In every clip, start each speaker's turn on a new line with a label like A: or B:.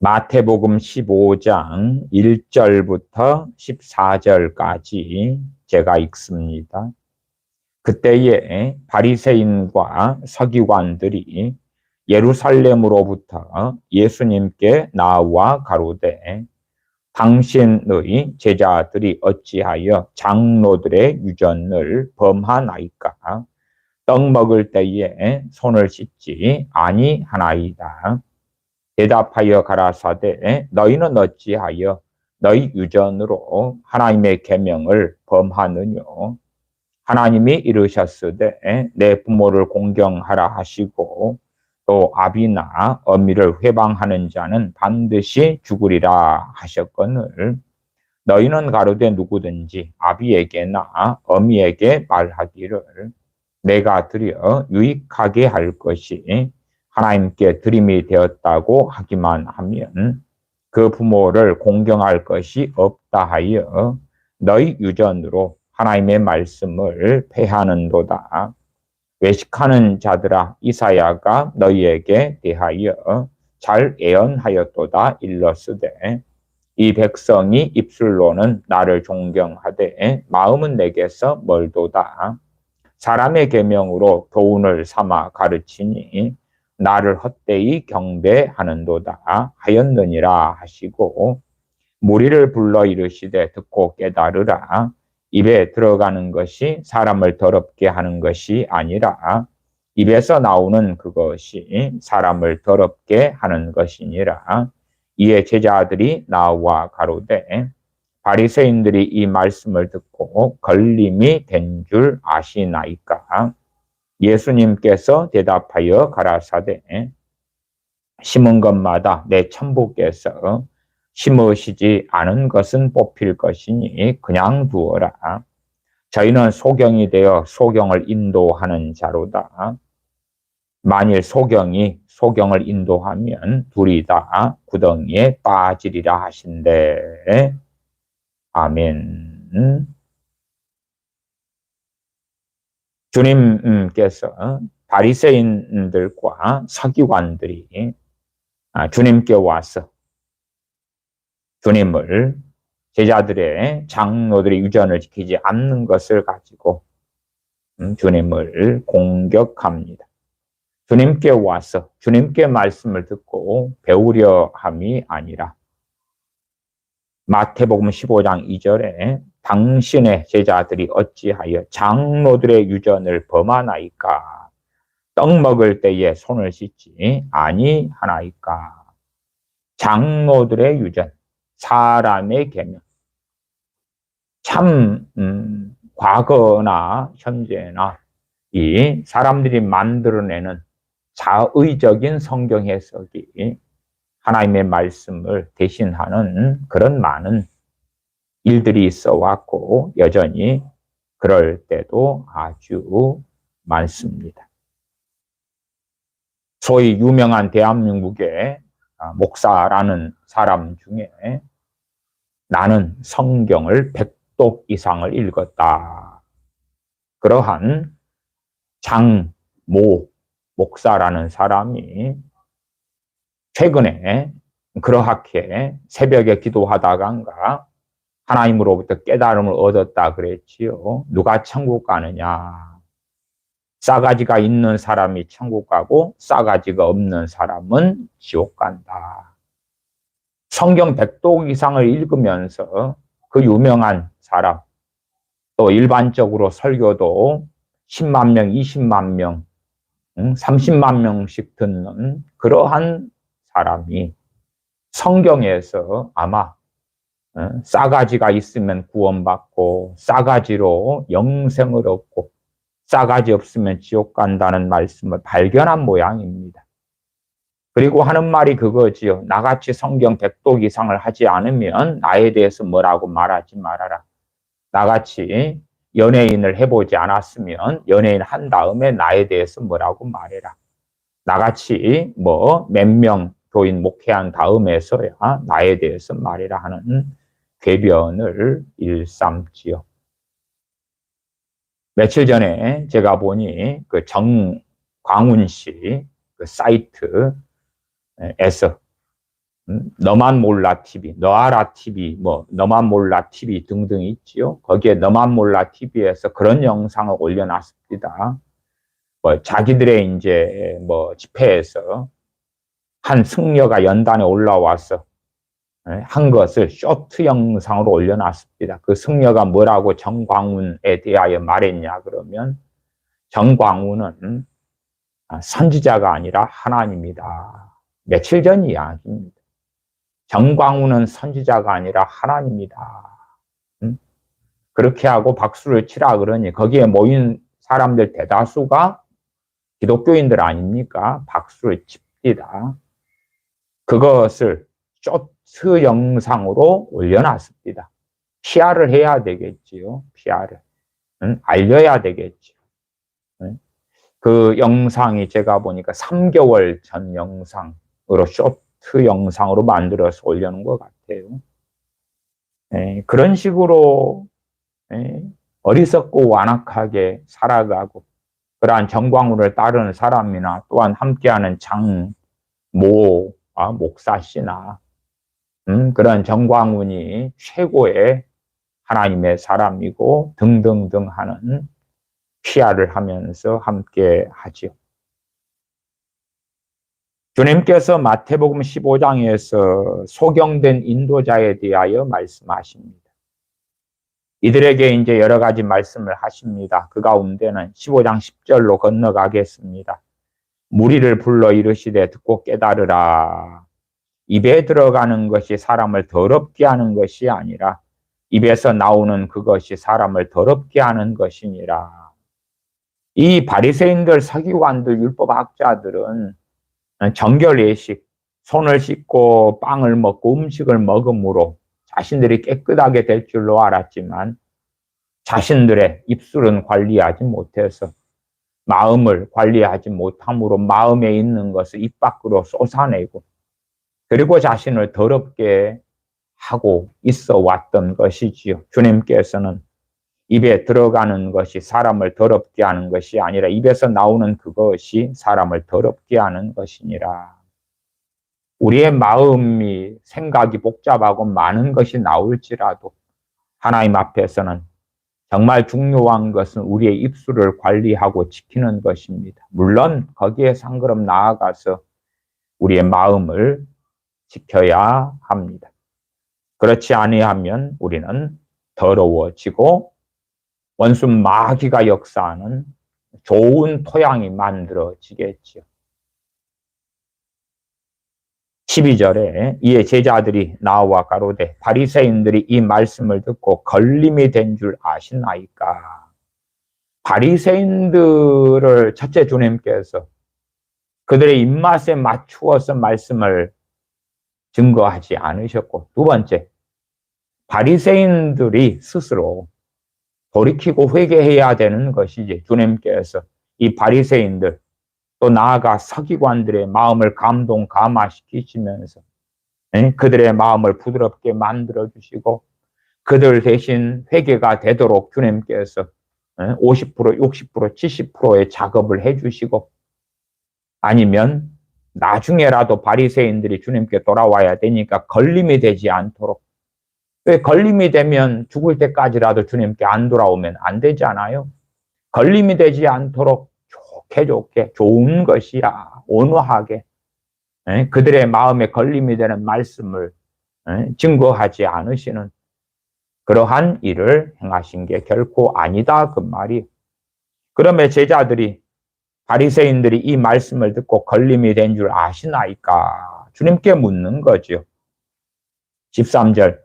A: 마태복음 15장 1절부터 14절까지 제가 읽습니다. 그때에 바리새인과 서기관들이 예루살렘으로부터 예수님께 나와 가로되 당신의 제자들이 어찌하여 장로들의 유전을 범하나이까? 떡 먹을 때에 손을 씻지 아니하나이다. 대답하여 가라사대 너희는 어찌하여 너희 유전으로 하나님의 계명을 범하느냐? 하나님이 이르셨으되 내 부모를 공경하라 하시고 또 아비나 어미를 회방하는 자는 반드시 죽으리라 하셨거늘 너희는 가로되 누구든지 아비에게나 어미에게 말하기를 내가 드려 유익하게 할 것이 하나님께 드림이 되었다고 하기만 하면 그 부모를 공경할 것이 없다 하여 너희 유전으로 하나님의 말씀을 폐하는도다. 외식하는 자들아 이사야가 너희에게 대하여 잘 예언하였도다 일렀으되 이 백성이 입술로는 나를 존경하되 마음은 내게서 멀도다. 사람의 계명으로 교훈을 삼아 가르치니 나를 헛되이 경배하는도다 하였느니라 하시고 무리를 불러 이르시되 듣고 깨달으라. 입에 들어가는 것이 사람을 더럽게 하는 것이 아니라 입에서 나오는 그것이 사람을 더럽게 하는 것이니라. 이에 제자들이 나와 가로되 바리새인들이 이 말씀을 듣고 걸림이 된 줄 아시나이까? 예수님께서 대답하여 가라사대 심은 것마다 내 천부께서 심으시지 않은 것은 뽑힐 것이니 그냥 두어라. 저희는 소경이 되어 소경을 인도하는 자로다. 만일 소경이 소경을 인도하면 둘이 다 구덩이에 빠지리라 하신대. 아멘. 주님께서 바리새인들과 서기관들이 주님께 와서 주님을 제자들의 장로들의 유전을 지키지 않는 것을 가지고 주님을 공격합니다. 주님께 와서 주님께 말씀을 듣고 배우려 함이 아니라 마태복음 15장 2절에 당신의 제자들이 어찌하여 장로들의 유전을 범하나이까? 떡 먹을 때에 손을 씻지 아니하나이까? 장로들의 유전, 사람의 계명. 참 과거나 현재나 이 사람들이 만들어내는 자의적인 성경 해석이 하나님의 말씀을 대신하는 그런 많은 일들이 있어 왔고 여전히 그럴 때도 아주 많습니다. 소위 유명한 대한민국의 목사라는 사람 중에 나는 성경을 100독 이상을 읽었다. 그러한 장모 목사라는 사람이 최근에 그러하게 새벽에 기도하다간가 하나님으로부터 깨달음을 얻었다 그랬지요. 누가 천국 가느냐? 싸가지가 있는 사람이 천국 가고 싸가지가 없는 사람은 지옥 간다. 성경 100독 이상을 읽으면서 그 유명한 사람, 또 일반적으로 설교도 10만 명, 20만 명, 30만 명씩 듣는 그러한 사람이 성경에서 아마 싸가지가 있으면 구원받고 싸가지로 영생을 얻고 싸가지 없으면 지옥 간다는 말씀을 발견한 모양입니다. 그리고 하는 말이 그거지요. 나같이 성경 100독 이상을 하지 않으면 나에 대해서 뭐라고 말하지 말아라. 나같이 연예인을 해보지 않았으면 연예인 한 다음에 나에 대해서 뭐라고 말해라. 나같이 몇 명 교인 목회한 다음에서야 나에 대해서 말해라 하는 궤변을 일삼지요. 며칠 전에 제가 보니 그 정광훈 씨 그 사이트에서 너만 몰라 TV, 너알아 TV, 뭐 너만 몰라 TV 등등 있지요. 거기에 너만 몰라 TV에서 그런 영상을 올려놨습니다. 뭐 자기들의 이제 뭐 집회에서 한 승려가 연단에 올라와서 한 것을 쇼트 영상으로 올려놨습니다. 그 승려가 뭐라고 정광훈에 대하여 말했냐 그러면 정광훈은 선지자가 아니라 하나님이다. 며칠 전 이야기입니다. 정광훈은 선지자가 아니라 하나님이다. 그렇게 하고 박수를 치라 그러니 거기에 모인 사람들 대다수가 기독교인들 아닙니까? 박수를 칩니다. 그것을 쇼트 영상으로 올려놨습니다. PR을 해야 되겠지요. PR을. 알려야 되겠지요. 그 영상이 제가 보니까 3개월 전 영상으로 쇼트 영상으로 만들어서 올려놓은 것 같아요. 그런 식으로 어리석고 완악하게 살아가고 그러한 정광훈을 따르는 사람이나 또한 함께하는 장모 목사씨나 그런 정광훈이 최고의 하나님의 사람이고 등등등 하는 PR을 하면서 함께 하지요. 주님께서 마태복음 15장에서 소경된 인도자에 대하여 말씀하십니다. 이들에게 이제 여러 가지 말씀을 하십니다. 그 가운데는 15장 10절로 건너가겠습니다. 무리를 불러 이르시되 듣고 깨달으라. 입에 들어가는 것이 사람을 더럽게 하는 것이 아니라 입에서 나오는 그것이 사람을 더럽게 하는 것이니라. 이 바리새인들, 서기관들, 율법학자들은 정결예식, 손을 씻고 빵을 먹고 음식을 먹음으로 자신들이 깨끗하게 될 줄로 알았지만 자신들의 입술은 관리하지 못해서 마음을 관리하지 못함으로 마음에 있는 것을 입 밖으로 쏟아내고 그리고 자신을 더럽게 하고 있어 왔던 것이지요. 주님께서는 입에 들어가는 것이 사람을 더럽게 하는 것이 아니라 입에서 나오는 그것이 사람을 더럽게 하는 것이니라. 우리의 마음이 생각이 복잡하고 많은 것이 나올지라도 하나님 앞에서는 정말 중요한 것은 우리의 입술을 관리하고 지키는 것입니다. 물론 거기에 한 걸음 나아가서 우리의 마음을 지켜야 합니다. 그렇지 아니하면 우리는 더러워지고 원수 마귀가 역사하는 좋은 토양이 만들어지겠지요. 12절에 이에 제자들이 나와 가로되 바리새인들이 이 말씀을 듣고 걸림이 된 줄 아시나이까. 바리새인들을 첫째 주님께서 그들의 입맛에 맞추어서 말씀을 증거하지 않으셨고 두 번째 바리새인들이 스스로 돌이키고 회개해야 되는 것이지 주님께서 이 바리새인들 또 나아가 서기관들의 마음을 감동감화시키시면서 그들의 마음을 부드럽게 만들어주시고 그들 대신 회개가 되도록 주님께서 50%, 60%, 70%의 작업을 해주시고 아니면 나중에라도 바리새인들이 주님께 돌아와야 되니까 걸림이 되지 않도록 왜 걸림이 되면 죽을 때까지라도 주님께 안 돌아오면 안 되잖아요. 걸림이 되지 않도록 좋게 좋은 것이야 온화하게 그들의 마음에 걸림이 되는 말씀을 증거하지 않으시는 그러한 일을 행하신 게 결코 아니다 그 말이. 그러면 제자들이 바리새인들이 이 말씀을 듣고 걸림이 된 줄 아시나이까 주님께 묻는 거죠. 13절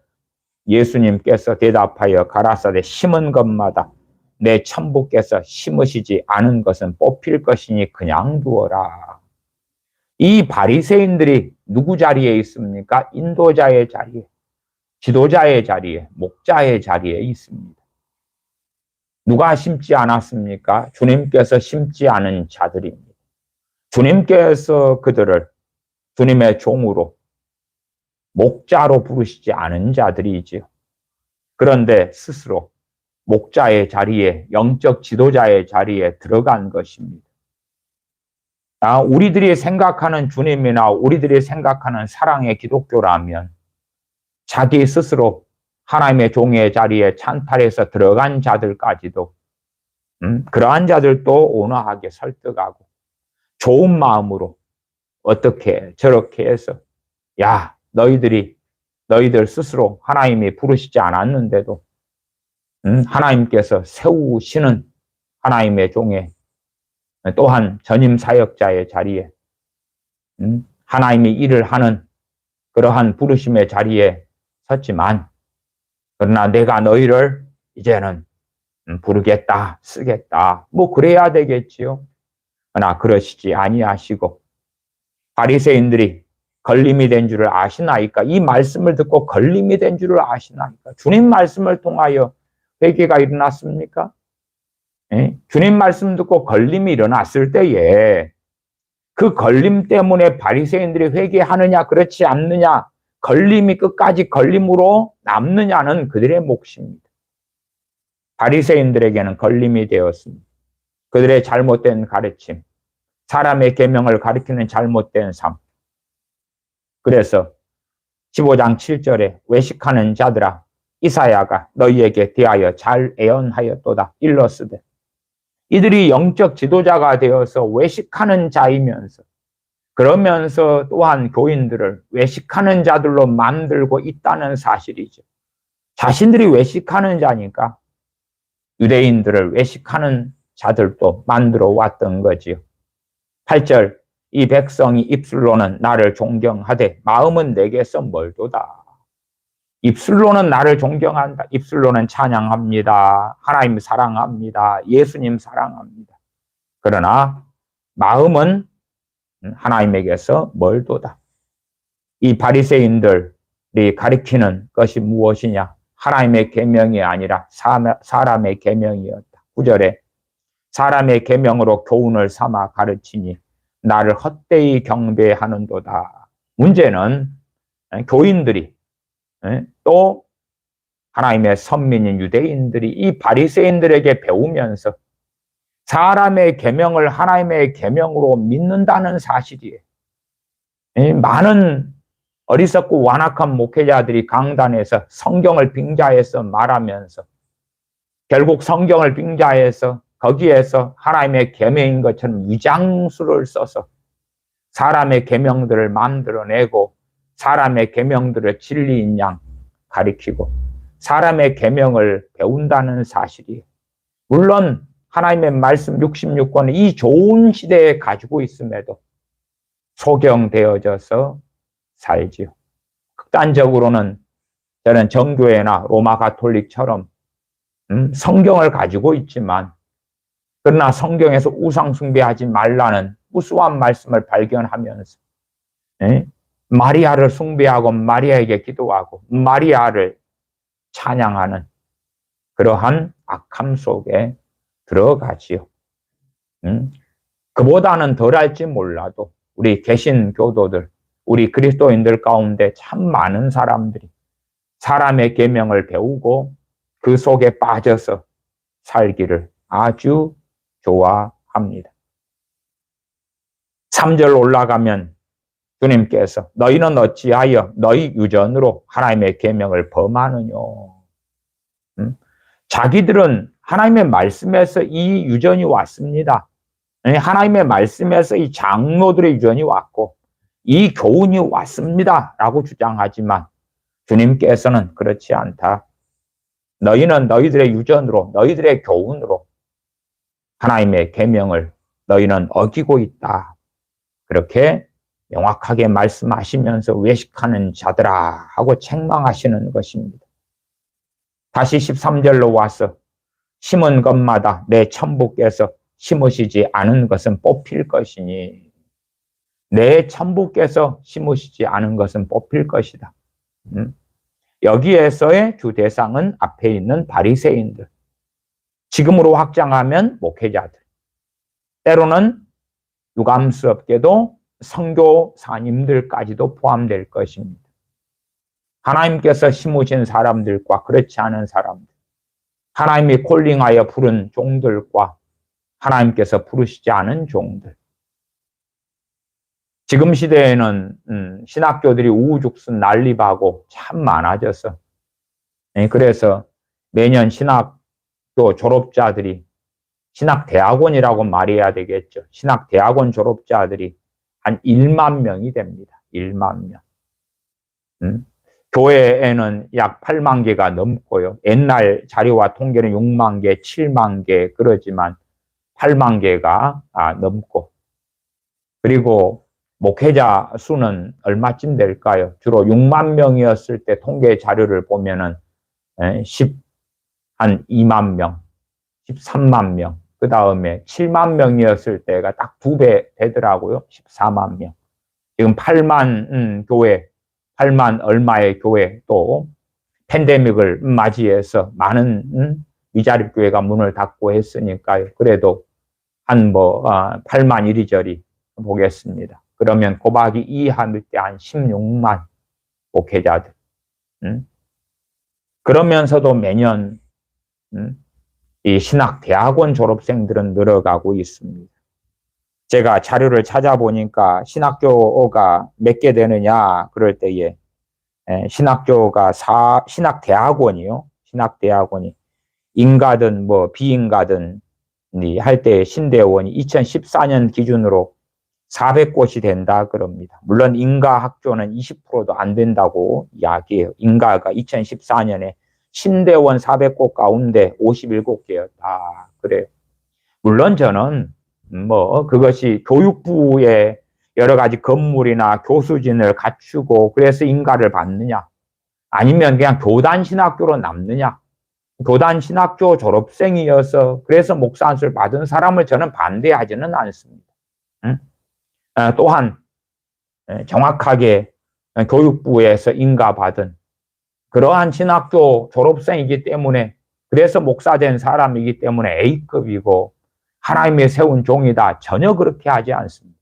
A: 예수님께서 대답하여 가라사대 심은 것마다 내 천부께서 심으시지 않은 것은 뽑힐 것이니 그냥 두어라. 이 바리새인들이 누구 자리에 있습니까? 인도자의 자리에, 지도자의 자리에, 목자의 자리에 있습니다. 누가 심지 않았습니까? 주님께서 심지 않은 자들입니다. 주님께서 그들을 주님의 종으로 목자로 부르시지 않은 자들이지요. 그런데 스스로 목자의 자리에 영적 지도자의 자리에 들어간 것입니다. 우리들이 생각하는 주님이나 우리들이 생각하는 사랑의 기독교라면 자기 스스로 하나님의 종의 자리에 찬탈해서 들어간 자들까지도 그러한 자들도 온화하게 설득하고 좋은 마음으로 어떻게 저렇게 해서 야 너희들 스스로 하나님이 부르시지 않았는데도 하나님께서 세우시는 하나님의 종의 또한 전임 사역자의 자리에 하나님이 일을 하는 그러한 부르심의 자리에 섰지만 그러나 내가 너희를 이제는 부르겠다 쓰겠다 뭐 그래야 되겠지요. 그러나 그러시지 아니하시고 바리새인들이 걸림이 된 줄을 아시나이까? 이 말씀을 듣고 걸림이 된 줄을 아시나이까? 주님 말씀을 통하여 회개가 일어났습니까? 예? 주님 말씀 듣고 걸림이 일어났을 때에 그 걸림 때문에 바리새인들이 회개하느냐 그렇지 않느냐 걸림이 끝까지 걸림으로 남느냐는 그들의 몫입니다. 바리새인들에게는 걸림이 되었습니다. 그들의 잘못된 가르침, 사람의 계명을 가리키는 잘못된 삶. 그래서 15장 7절에 외식하는 자들아 이사야가 너희에게 대하여 잘 애언하였도다 일러스되 이들이 영적 지도자가 되어서 외식하는 자이면서 그러면서 또한 교인들을 외식하는 자들로 만들고 있다는 사실이죠. 자신들이 외식하는 자니까 유대인들을 외식하는 자들도 만들어 왔던 거지요. 8절 이 백성이 입술로는 나를 존경하되 마음은 내게서 멀도다. 입술로는 나를 존경한다. 입술로는 찬양합니다. 하나님 사랑합니다. 예수님 사랑합니다. 그러나 마음은 하나님에게서 멀도다. 이 바리새인들이 가리키는 것이 무엇이냐? 하나님의 계명이 아니라 사람의 계명이었다. 9절에 사람의 계명으로 교훈을 삼아 가르치니 나를 헛되이 경배하는도다. 문제는 교인들이 또 하나님의 선민인 유대인들이 이 바리새인들에게 배우면서 사람의 계명을 하나님의 계명으로 믿는다는 사실이에요. 많은 어리석고 완악한 목회자들이 강단에서 성경을 빙자해서 말하면서 결국 성경을 빙자해서 거기에서 하나님의 계명인 것처럼 위장수를 써서 사람의 계명들을 만들어내고 사람의 계명들을 진리인 양 가리키고 사람의 계명을 배운다는 사실이에요. 물론 하나님의 말씀 66권을 이 좋은 시대에 가지고 있음에도 소경되어져서 살지요. 극단적으로는 저는 정교회나 로마 가톨릭처럼 성경을 가지고 있지만 그러나 성경에서 우상 숭배하지 말라는 우수한 말씀을 발견하면서 마리아를 숭배하고 마리아에게 기도하고 마리아를 찬양하는 그러한 악함 속에 들어가지요. 그보다는 덜할지 몰라도 우리 개신교도들, 우리 그리스도인들 가운데 참 많은 사람들이 사람의 계명을 배우고 그 속에 빠져서 살기를 아주 좋아합니다. 3절 올라가면 주님께서 너희는 어찌하여 너희 유전으로 하나님의 계명을 범하느냐. 자기들은 하나님의 말씀에서 이 유전이 왔습니다. 하나님의 말씀에서 이 장로들의 유전이 왔고 이 교훈이 왔습니다 라고 주장하지만 주님께서는 그렇지 않다. 너희는 너희들의 유전으로 너희들의 교훈으로 하나님의 계명을 너희는 어기고 있다. 그렇게 명확하게 말씀하시면서 외식하는 자들아 하고 책망하시는 것입니다. 다시 13절로 와서 심은 것마다 내 천부께서 심으시지 않은 것은 뽑힐 것이니 내 천부께서 심으시지 않은 것은 뽑힐 것이다. 여기에서의 주 대상은 앞에 있는 바리새인들, 지금으로 확장하면 목회자들, 때로는 유감스럽게도 선교사님들까지도 포함될 것입니다. 하나님께서 심으신 사람들과 그렇지 않은 사람들, 하나님이 콜링하여 부른 종들과 하나님께서 부르시지 않은 종들, 지금 시대에는 신학교들이 우후죽순 난립하고 참 많아져서 그래서 매년 신학교 졸업자들이 신학대학원이라고 말해야 되겠죠. 신학대학원 졸업자들이 한 1만 명이 됩니다. 1만 명. 교회에는 약 8만 개가 넘고요. 옛날 자료와 통계는 6만 개, 7만 개 그러지만 8만 개가 넘고, 그리고 목회자 수는 얼마쯤 될까요? 주로 6만 명이었을 때 통계 자료를 보면은 한 2만 명, 13만 명, 그 다음에 7만 명이었을 때가 딱 2배 되더라고요. 14만 명. 지금 8만 교회, 8만 얼마의 교회, 또 팬데믹을 맞이해서 많은 미자립교회가 문을 닫고 했으니까요. 그래도 한 8만 이리저리 보겠습니다. 그러면 곱하기 2 할 때 한 16만 목회자들. 그러면서도 매년 이 신학대학원 졸업생들은 늘어가고 있습니다. 제가 자료를 찾아보니까 신학교가 몇 개 되느냐 그럴 때에 신학대학원이요. 신학대학원이 인가든 비인가든 할 때 신대원이 2014년 기준으로 400곳이 된다 그럽니다. 물론 인가 학교는 20%도 안 된다고 이야기해요. 인가가 2014년에 신대원 400곳 가운데 57개였다 그래요. 물론 저는 그것이 교육부의 여러 가지 건물이나 교수진을 갖추고 그래서 인가를 받느냐, 아니면 그냥 교단 신학교로 남느냐, 교단 신학교 졸업생이어서 그래서 목사 안수를 받은 사람을 저는 반대하지는 않습니다. 또한 정확하게 교육부에서 인가받은 그러한 신학교 졸업생이기 때문에, 그래서 목사 된 사람이기 때문에 A급이고 하나님이 세운 종이다, 전혀 그렇게 하지 않습니다.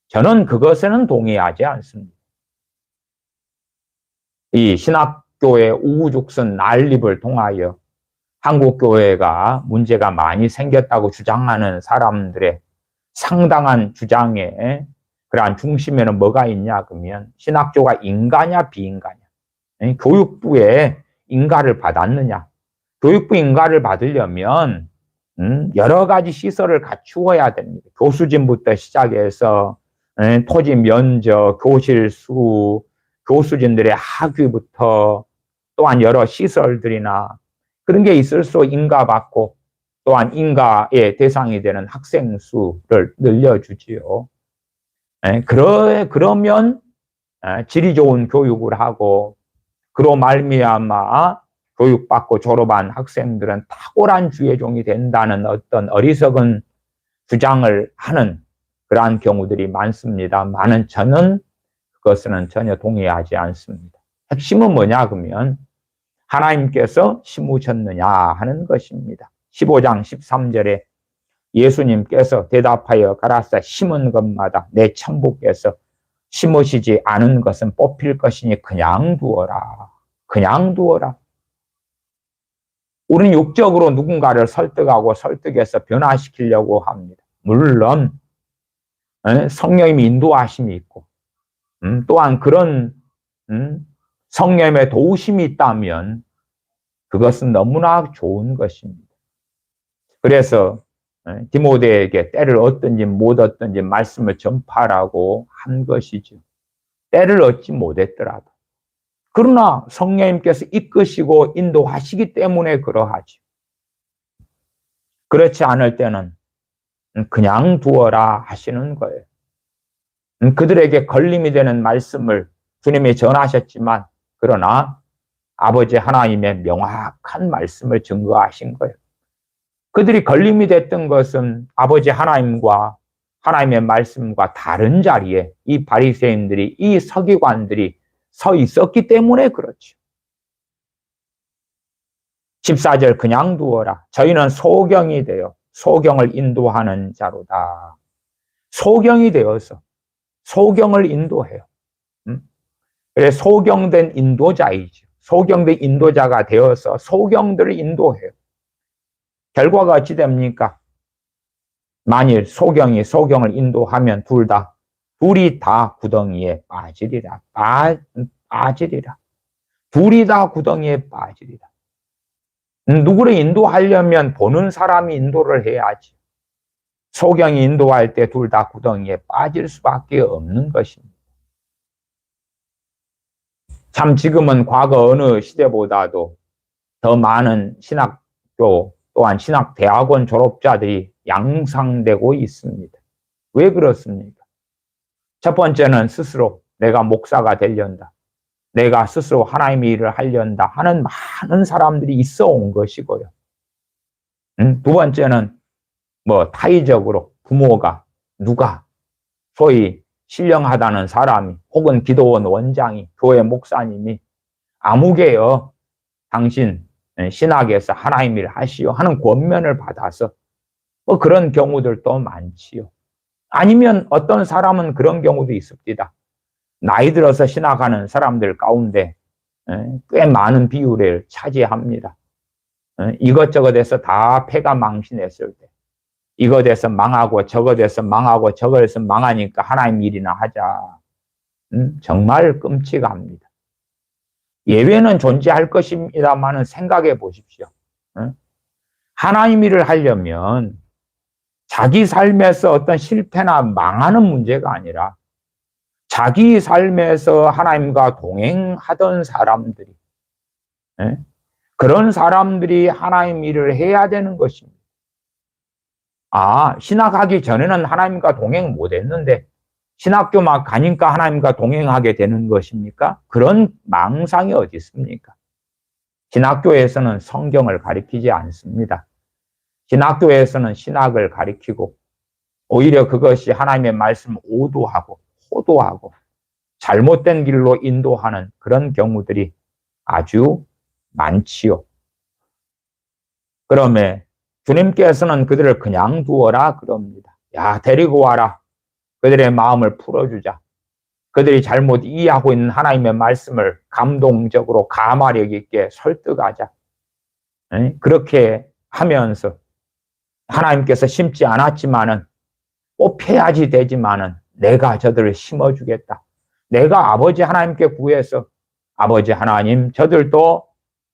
A: 저는 그것에는 동의하지 않습니다. 이 신학교의 우후죽순 난립을 통하여 한국교회가 문제가 많이 생겼다고 주장하는 사람들의 상당한 주장에 그러한 중심에는 뭐가 있냐 그러면 신학교가 인가냐 비인가냐, 교육부에 인가를 받았느냐. 교육부 인가를 받으려면 여러 가지 시설을 갖추어야 됩니다. 교수진부터 시작해서 토지 면적, 교실 수, 교수진들의 학위부터 또한 여러 시설들이나 그런 게 있을수록 인가받고 또한 인가의 대상이 되는 학생 수를 늘려주지요. 그러면 질이 좋은 교육을 하고 그로 말미암아 교육받고 졸업한 학생들은 탁월한 주의 종이 된다는 어떤 어리석은 주장을 하는 그러한 경우들이 많습니다만은 저는 그것은 전혀 동의하지 않습니다. 핵심은 뭐냐 그러면 하나님께서 심으셨느냐 하는 것입니다. 15장 13절에 예수님께서 대답하여 가라사 심은 것마다 내 천부께서 심으시지 않은 것은 뽑힐 것이니 그냥 두어라. 그냥 두어라. 우리는 육적으로 누군가를 설득하고 설득해서 변화시키려고 합니다. 물론 성령님의 인도하심이 있고 또한 그런 성령님의 도우심이 있다면 그것은 너무나 좋은 것입니다. 그래서 디모데에게 때를 얻든지 못 얻든지 말씀을 전파하라고 한 것이죠. 때를 얻지 못했더라도. 그러나 성령님께서 이끄시고 인도하시기 때문에 그러하죠. 그렇지 않을 때는 그냥 두어라 하시는 거예요. 그들에게 걸림이 되는 말씀을 주님이 전하셨지만 그러나 아버지 하나님의 명확한 말씀을 증거하신 거예요. 그들이 걸림이 됐던 것은 아버지 하나님과 하나님의 말씀과 다른 자리에 이 바리새인들이, 이 서기관들이 서 있었기 때문에 그렇죠. 14절 그냥 두어라. 저희는 소경이 되어 소경을 인도하는 자로다. 소경이 되어서 소경을 인도해요. 그래서 소경된 인도자이죠. 소경된 인도자가 되어서 소경들을 인도해요. 결과가 어찌 됩니까? 만일 소경이 소경을 인도하면 둘 다 둘이 다 구덩이에 빠지리라. 빠지리라. 둘이 다 구덩이에 빠지리라. 누구를 인도하려면 보는 사람이 인도를 해야지. 소경이 인도할 때 둘 다 구덩이에 빠질 수밖에 없는 것입니다. 참 지금은 과거 어느 시대보다도 더 많은 신학교 또한 신학대학원 졸업자들이 양상되고 있습니다. 왜 그렇습니까? 첫 번째는 스스로 내가 목사가 되련다. 내가 스스로 하나님의 일을 하련다 하는 많은 사람들이 있어 온 것이고요. 두 번째는 타의적으로 부모가 누가 소위 신령하다는 사람이 혹은 기도원 원장이 교회 목사님이 아무개여 당신 신학에서 하나님 일 하시오 하는 권면을 받아서 그런 경우들도 많지요. 아니면 어떤 사람은 그런 경우도 있습니다. 나이 들어서 신학하는 사람들 가운데 꽤 많은 비율을 차지합니다. 이것저것에서 다 패가 망신했을 때 이것에서 망하고 저것에서 망하고 저것에서 망하니까 하나님 일이나 하자. 정말 끔찍합니다. 예외는 존재할 것입니다만은 생각해 보십시오. 하나님 일을 하려면 자기 삶에서 어떤 실패나 망하는 문제가 아니라 자기 삶에서 하나님과 동행하던 사람들이 그런 사람들이 하나님 일을 해야 되는 것입니다. 신학하기 전에는 하나님과 동행 못했는데 신학교 막 가니까 하나님과 동행하게 되는 것입니까? 그런 망상이 어디 있습니까? 신학교에서는 성경을 가르치지 않습니다. 신학교에서는 신학을 가르치고 오히려 그것이 하나님의 말씀을 오도하고 호도하고 잘못된 길로 인도하는 그런 경우들이 아주 많지요. 그러면 주님께서는 그들을 그냥 두어라 그럽니다. 데리고 와라. 그들의 마음을 풀어주자. 그들이 잘못 이해하고 있는 하나님의 말씀을 감동적으로 가마력 있게 설득하자. 그렇게 하면서 하나님께서 심지 않았지만은 뽑혀야지 되지만은 내가 저들을 심어주겠다. 내가 아버지 하나님께 구해서 아버지 하나님 저들도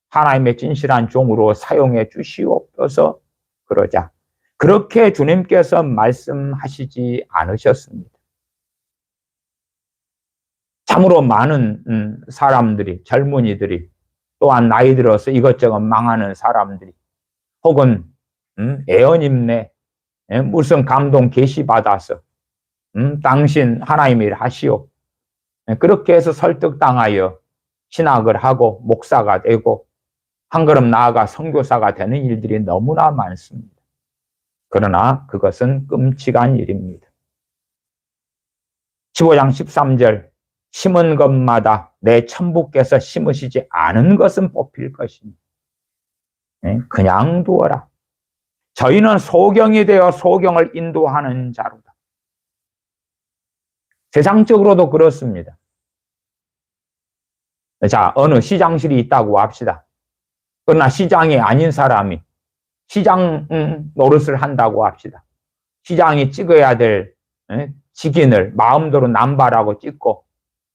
A: 하나님의 진실한 종으로 사용해 주시옵소서 그러자. 그렇게 주님께서 말씀하시지 않으셨습니다. 참으로 많은 사람들이 젊은이들이 또한 나이 들어서 이것저것 망하는 사람들이 혹은 애언임내 무슨 감동 계시 받아서 당신 하나님 일 하시오. 그렇게 해서 설득당하여 신학을 하고 목사가 되고 한 걸음 나아가 선교사가 되는 일들이 너무나 많습니다. 그러나 그것은 끔찍한 일입니다. 15장 13절 심은 것마다 내 천부께서 심으시지 않은 것은 뽑힐 것이니 그냥 두어라. 저희는 소경이 되어 소경을 인도하는 자로다. 세상적으로도 그렇습니다. 자, 어느 시장실이 있다고 합시다. 그러나 시장이 아닌 사람이 시장 노릇을 한다고 합시다. 시장이 찍어야 될 직인을 마음대로 남발하고 찍고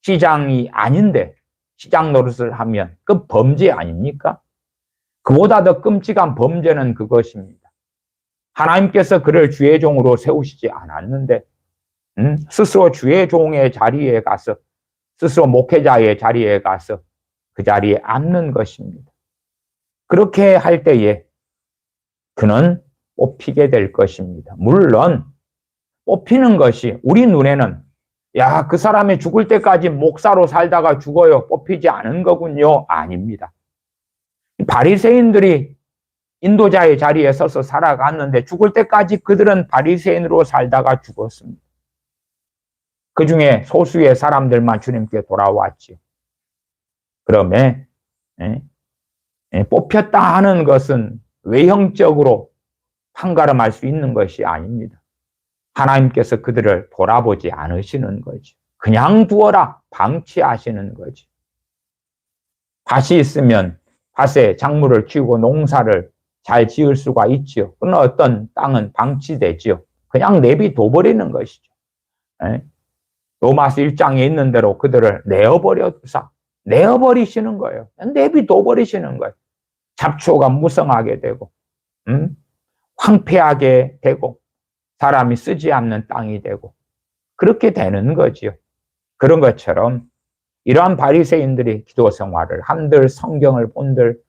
A: 시장이 아닌데 시장 노릇을 하면 그 범죄 아닙니까? 그보다 더 끔찍한 범죄는 그것입니다. 하나님께서 그를 주의 종으로 세우시지 않았는데 스스로 주의 종의 자리에 가서 스스로 목회자의 자리에 가서 그 자리에 앉는 것입니다. 그렇게 할 때에 그는 뽑히게 될 것입니다. 물론 뽑히는 것이 우리 눈에는 그 사람이 죽을 때까지 목사로 살다가 죽어요. 뽑히지 않은 거군요. 아닙니다. 바리새인들이 인도자의 자리에 서서 살아갔는데 죽을 때까지 그들은 바리새인으로 살다가 죽었습니다. 그 중에 소수의 사람들만 주님께 돌아왔지요. 그러면 뽑혔다 하는 것은 외형적으로 판가름할 수 있는 것이 아닙니다. 하나님께서 그들을 돌아보지 않으시는 거죠. 그냥 두어라 방치하시는 거죠. 밭이 있으면 밭에 작물을 키우고 농사를 잘 지을 수가 있지요. 그러나 어떤 땅은 방치되지요. 그냥 내비둬 버리는 것이죠. 로마서 1장에 있는 대로 그들을 내어버리시는 거예요. 내비둬 버리시는 거예요. 잡초가 무성하게 되고, 황폐하게 되고, 사람이 쓰지 않는 땅이 되고, 그렇게 되는 거지요. 그런 것처럼 이러한 바리새인들이 기도 생활을 한들 성경을 본들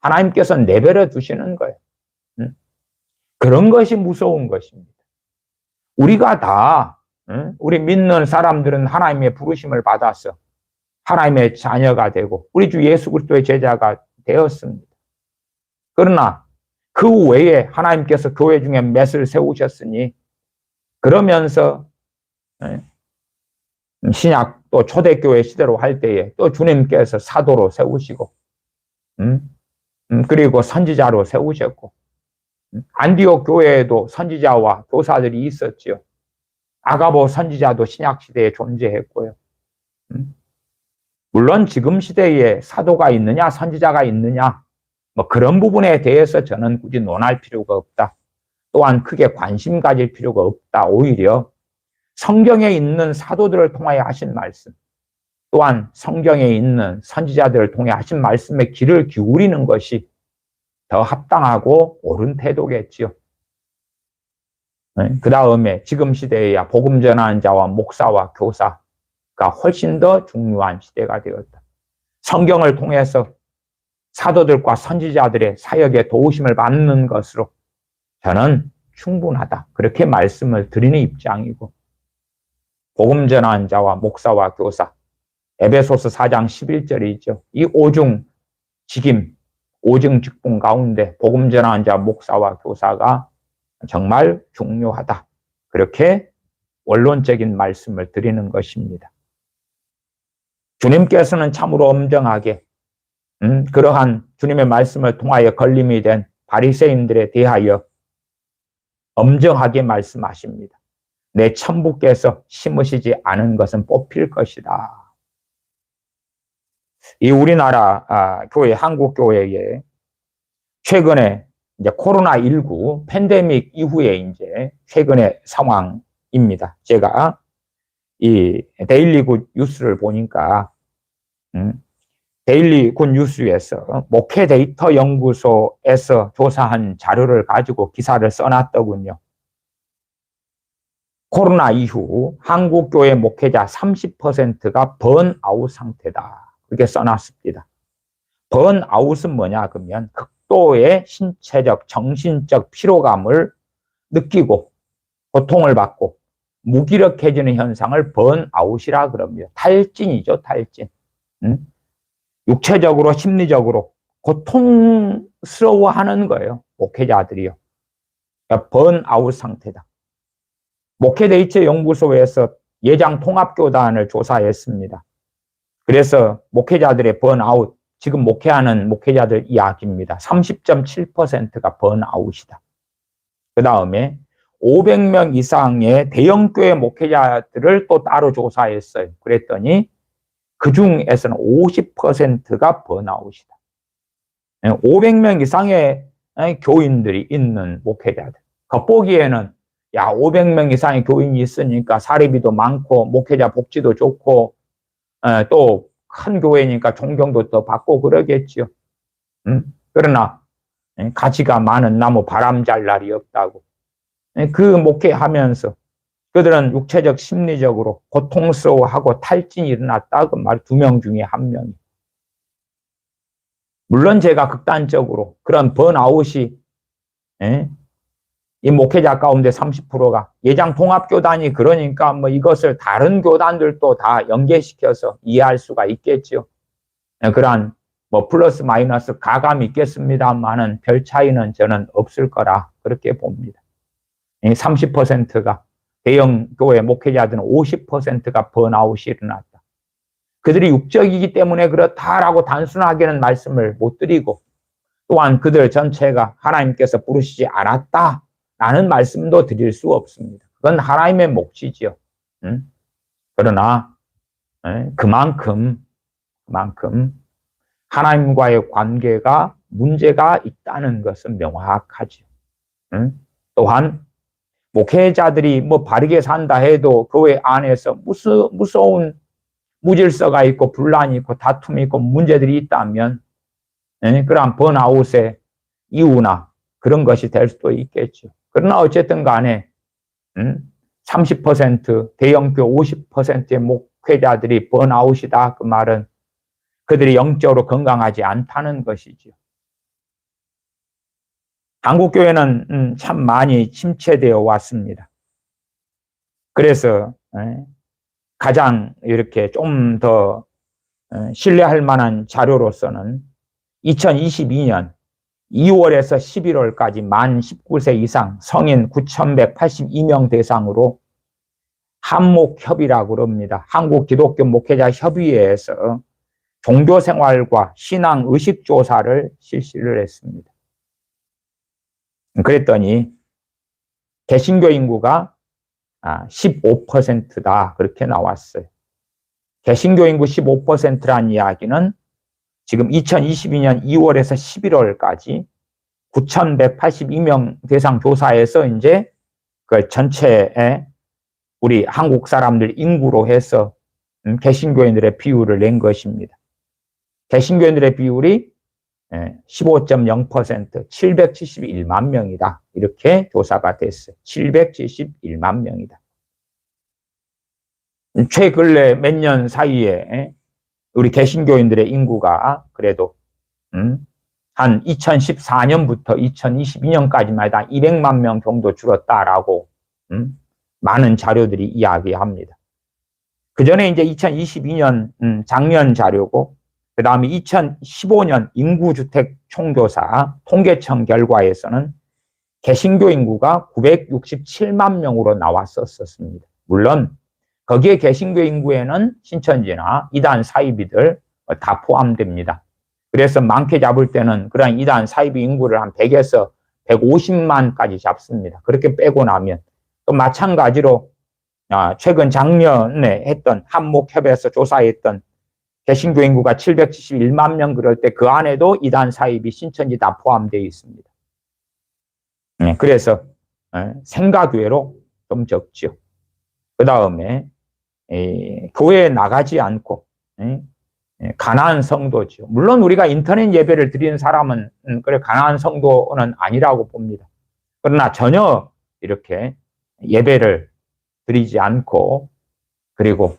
A: 하나님께서 내버려 두시는 거예요. 그런 것이 무서운 것입니다. 우리가 다 우리 믿는 사람들은 하나님의 부르심을 받아서 하나님의 자녀가 되고 우리 주 예수 그리스도의 제자가 되었습니다. 그러나 그 외에 하나님께서 교회 중에 맷을 세우셨으니 그러면서 신약 또 초대교회 시대로 할 때에 또 주님께서 사도로 세우시고 그리고 선지자로 세우셨고 안디옥 교회에도 선지자와 교사들이 있었지요. 아가보 선지자도 신약 시대에 존재했고요. 물론 지금 시대에 사도가 있느냐 선지자가 있느냐 뭐 그런 부분에 대해서 저는 굳이 논할 필요가 없다. 또한 크게 관심 가질 필요가 없다. 오히려 성경에 있는 사도들을 통하여 하신 말씀 또한 성경에 있는 선지자들을 통해 하신 말씀에 귀를 기울이는 것이 더 합당하고 옳은 태도겠지요. 그 다음에 지금 시대에야 복음 전하는 자와 목사와 교사가 훨씬 더 중요한 시대가 되었다. 성경을 통해서 사도들과 선지자들의 사역에 도우심을 받는 것으로 저는 충분하다. 그렇게 말씀을 드리는 입장이고 복음 전하는 자와 목사와 교사 에베소서 4장 11절이죠. 이 오중 직임, 오중 직분 가운데 복음 전하는 자 목사와 교사가 정말 중요하다. 그렇게 원론적인 말씀을 드리는 것입니다. 주님께서는 참으로 엄정하게 그러한 주님의 말씀을 통하여 걸림이 된 바리새인들에 대하여 엄정하게 말씀하십니다. 내 천부께서 심으시지 않은 것은 뽑힐 것이다. 이 우리나라 교회, 한국 교회에 최근에 이제 코로나19 팬데믹 이후에 이제 최근의 상황입니다. 제가 이 데일리 굿 뉴스를 보니까 데일리 굿 뉴스에서 목회 데이터 연구소에서 조사한 자료를 가지고 기사를 써놨더군요. 코로나 이후 한국 교회 목회자 30%가 번아웃 상태다. 그렇게 써놨습니다. 번아웃은 뭐냐 그러면 극도의 신체적, 정신적 피로감을 느끼고 고통을 받고 무기력해지는 현상을 번아웃이라 그럽니다. 탈진이죠, 탈진. 육체적으로, 심리적으로 고통스러워하는 거예요, 목회자들이요. 그러니까 번아웃 상태다. 목회데이터 연구소에서 예장 통합교단을 조사했습니다. 그래서 목회자들의 번아웃, 지금 목회하는 목회자들 이야기입니다. 30.7%가 번아웃이다. 그 다음에 500명 이상의 대형교회 목회자들을 또 따로 조사했어요. 그랬더니 그 중에서는 50%가 번아웃이다. 500명 이상의 교인들이 있는 목회자들. 겉보기에는 500명 이상의 교인이 있으니까 사례비도 많고 목회자 복지도 좋고 또 큰 교회니까 존경도 더 받고 그러겠지요. 그러나 가지가 많은 나무 바람 잘 날이 없다고. 그 목회하면서 그들은 육체적 심리적으로 고통스러워하고 탈진이 일어났다. 그 말 2명 중에 1명이. 물론 제가 극단적으로 그런 번아웃이 이 목회자 가운데 30%가 예장 통합교단이 그러니까 뭐 이것을 다른 교단들도 다 연계시켜서 이해할 수가 있겠죠. 그러한 뭐 플러스 마이너스 가감이 있겠습니다만은 별 차이는 저는 없을 거라 그렇게 봅니다. 30%가 대형 교회 목회자들은 50%가 번아웃이 일어났다. 그들이 육적이기 때문에 그렇다라고 단순하게는 말씀을 못 드리고 또한 그들 전체가 하나님께서 부르시지 않았다. 라는 말씀도 드릴 수 없습니다. 그건 하나님의 몫이지요. 그러나 그만큼 하나님과의 관계가 문제가 있다는 것은 명확하죠. 또한 목회자들이 뭐 바르게 산다 해도 교회 안에서 무서운 무질서가 있고 분란이 있고 다툼이 있고 문제들이 있다면 그런 번아웃의 이유나 그런 것이 될 수도 있겠죠. 그러나 어쨌든 간에 30% 대형교 50%의 목회자들이 번아웃이다. 그 말은 그들이 영적으로 건강하지 않다는 것이죠. 한국교회는 참 많이 침체되어 왔습니다. 그래서 가장 이렇게 좀 더 신뢰할 만한 자료로서는 2022년 2월에서 11월까지 만 19세 이상 성인 9,182명 대상으로 한목협이라고 그럽니다. 한국기독교 목회자협의회에서 종교생활과 신앙 의식조사를 실시를 했습니다. 그랬더니 개신교 인구가 15%다 그렇게 나왔어요. 개신교 인구 15%란 이야기는 지금 2022년 2월에서 11월까지 9,182명 대상 조사에서 이제 그 전체의 우리 한국 사람들 인구로 해서 개신교인들의 비율을 낸 것입니다. 개신교인들의 비율이 15.0% 771만 명이다. 이렇게 조사가 됐어요. 771만 명이다. 최근래 몇 년 사이에 우리 개신교인들의 인구가 그래도 한 2014년부터 2022년까지만 해도 200만 명 정도 줄었다라고 많은 자료들이 이야기합니다. 그 전에 이제 2022년 작년 자료고 그 다음에 2015년 인구주택 총조사 통계청 결과에서는 개신교 인구가 967만 명으로 나왔었습니다. 물론 거기에 개신교 인구에는 신천지나 이단 사이비들 다 포함됩니다. 그래서 많게 잡을 때는 그런 이단 사이비 인구를 한 100에서 150만까지 잡습니다. 그렇게 빼고 나면 또 마찬가지로 최근 작년에 했던 한목협에서 조사했던 개신교 인구가 771만 명 그럴 때 그 안에도 이단 사이비 신천지 다 포함되어 있습니다. 그래서 생가교회로 좀 적죠. 그 다음에 교회에 나가지 않고 가난한 성도죠. 물론 우리가 인터넷 예배를 드리는 사람은 그래 가난한 성도는 아니라고 봅니다. 그러나 전혀 이렇게 예배를 드리지 않고 그리고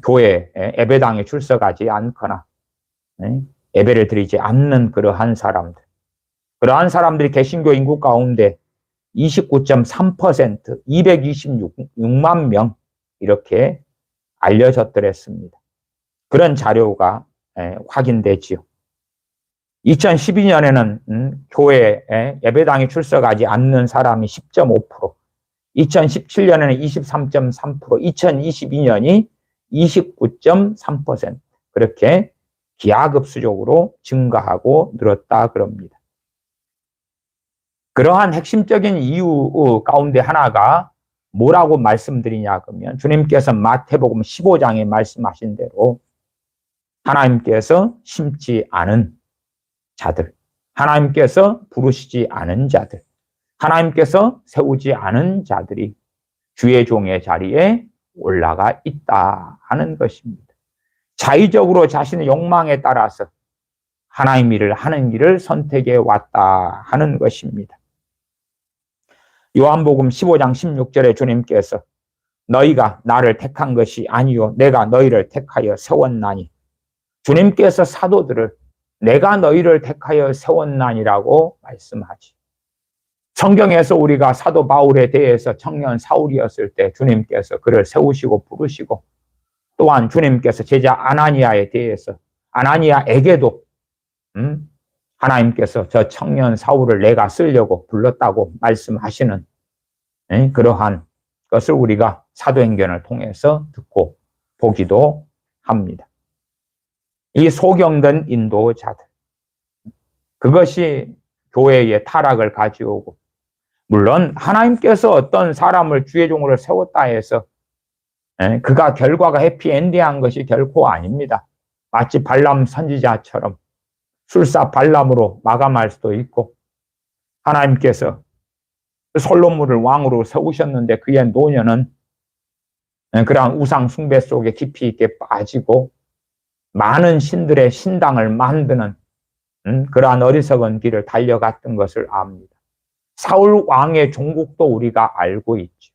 A: 교회 예배당에 출석하지 않거나 예배를 드리지 않는 그러한 사람들. 그러한 사람들이 개신교 인구 가운데 29.3% 226만 명 이렇게 알려졌더랬습니다. 그런 자료가 확인되지요. 2012년에는 교회 예배당에 출석하지 않는 사람이 10.5%, 2017년에는 23.3%, 2022년이 29.3% 그렇게 기하급수적으로 증가하고 늘었다 그럽니다. 그러한 핵심적인 이유 가운데 하나가 뭐라고 말씀드리냐 그러면 주님께서 마태복음 15장에 말씀하신 대로 하나님께서 심지 않은 자들, 하나님께서 부르시지 않은 자들, 하나님께서 세우지 않은 자들이 주의 종의 자리에 올라가 있다 하는 것입니다. 자의적으로 자신의 욕망에 따라서 하나님 일을 하는 길을 선택해 왔다 하는 것입니다. 요한복음 15장 16절에 주님께서 너희가 나를 택한 것이 아니요 내가 너희를 택하여 세웠나니 주님께서 사도들을 내가 너희를 택하여 세웠나니라고 말씀하지. 성경에서 우리가 사도 바울에 대해서 청년 사울이었을 때 주님께서 그를 세우시고 부르시고 또한 주님께서 제자 아나니아에 대해서 아나니아에게도 하나님께서 저 청년 사울을 내가 쓰려고 불렀다고 말씀하시는 그러한 것을 우리가 사도행전을 통해서 듣고 보기도 합니다. 이 소경된 인도자들 그것이 교회의 타락을 가져오고 물론 하나님께서 어떤 사람을 주의 종으로 세웠다 해서 그가 결과가 해피엔딩한 것이 결코 아닙니다. 마치 발람 선지자처럼 술사 발람으로 마감할 수도 있고 하나님께서 솔로몬을 왕으로 세우셨는데 그의 노년은 그러한 우상 숭배 속에 깊이 있게 빠지고 많은 신들의 신당을 만드는 그러한 어리석은 길을 달려갔던 것을 압니다. 사울 왕의 종국도 우리가 알고 있죠.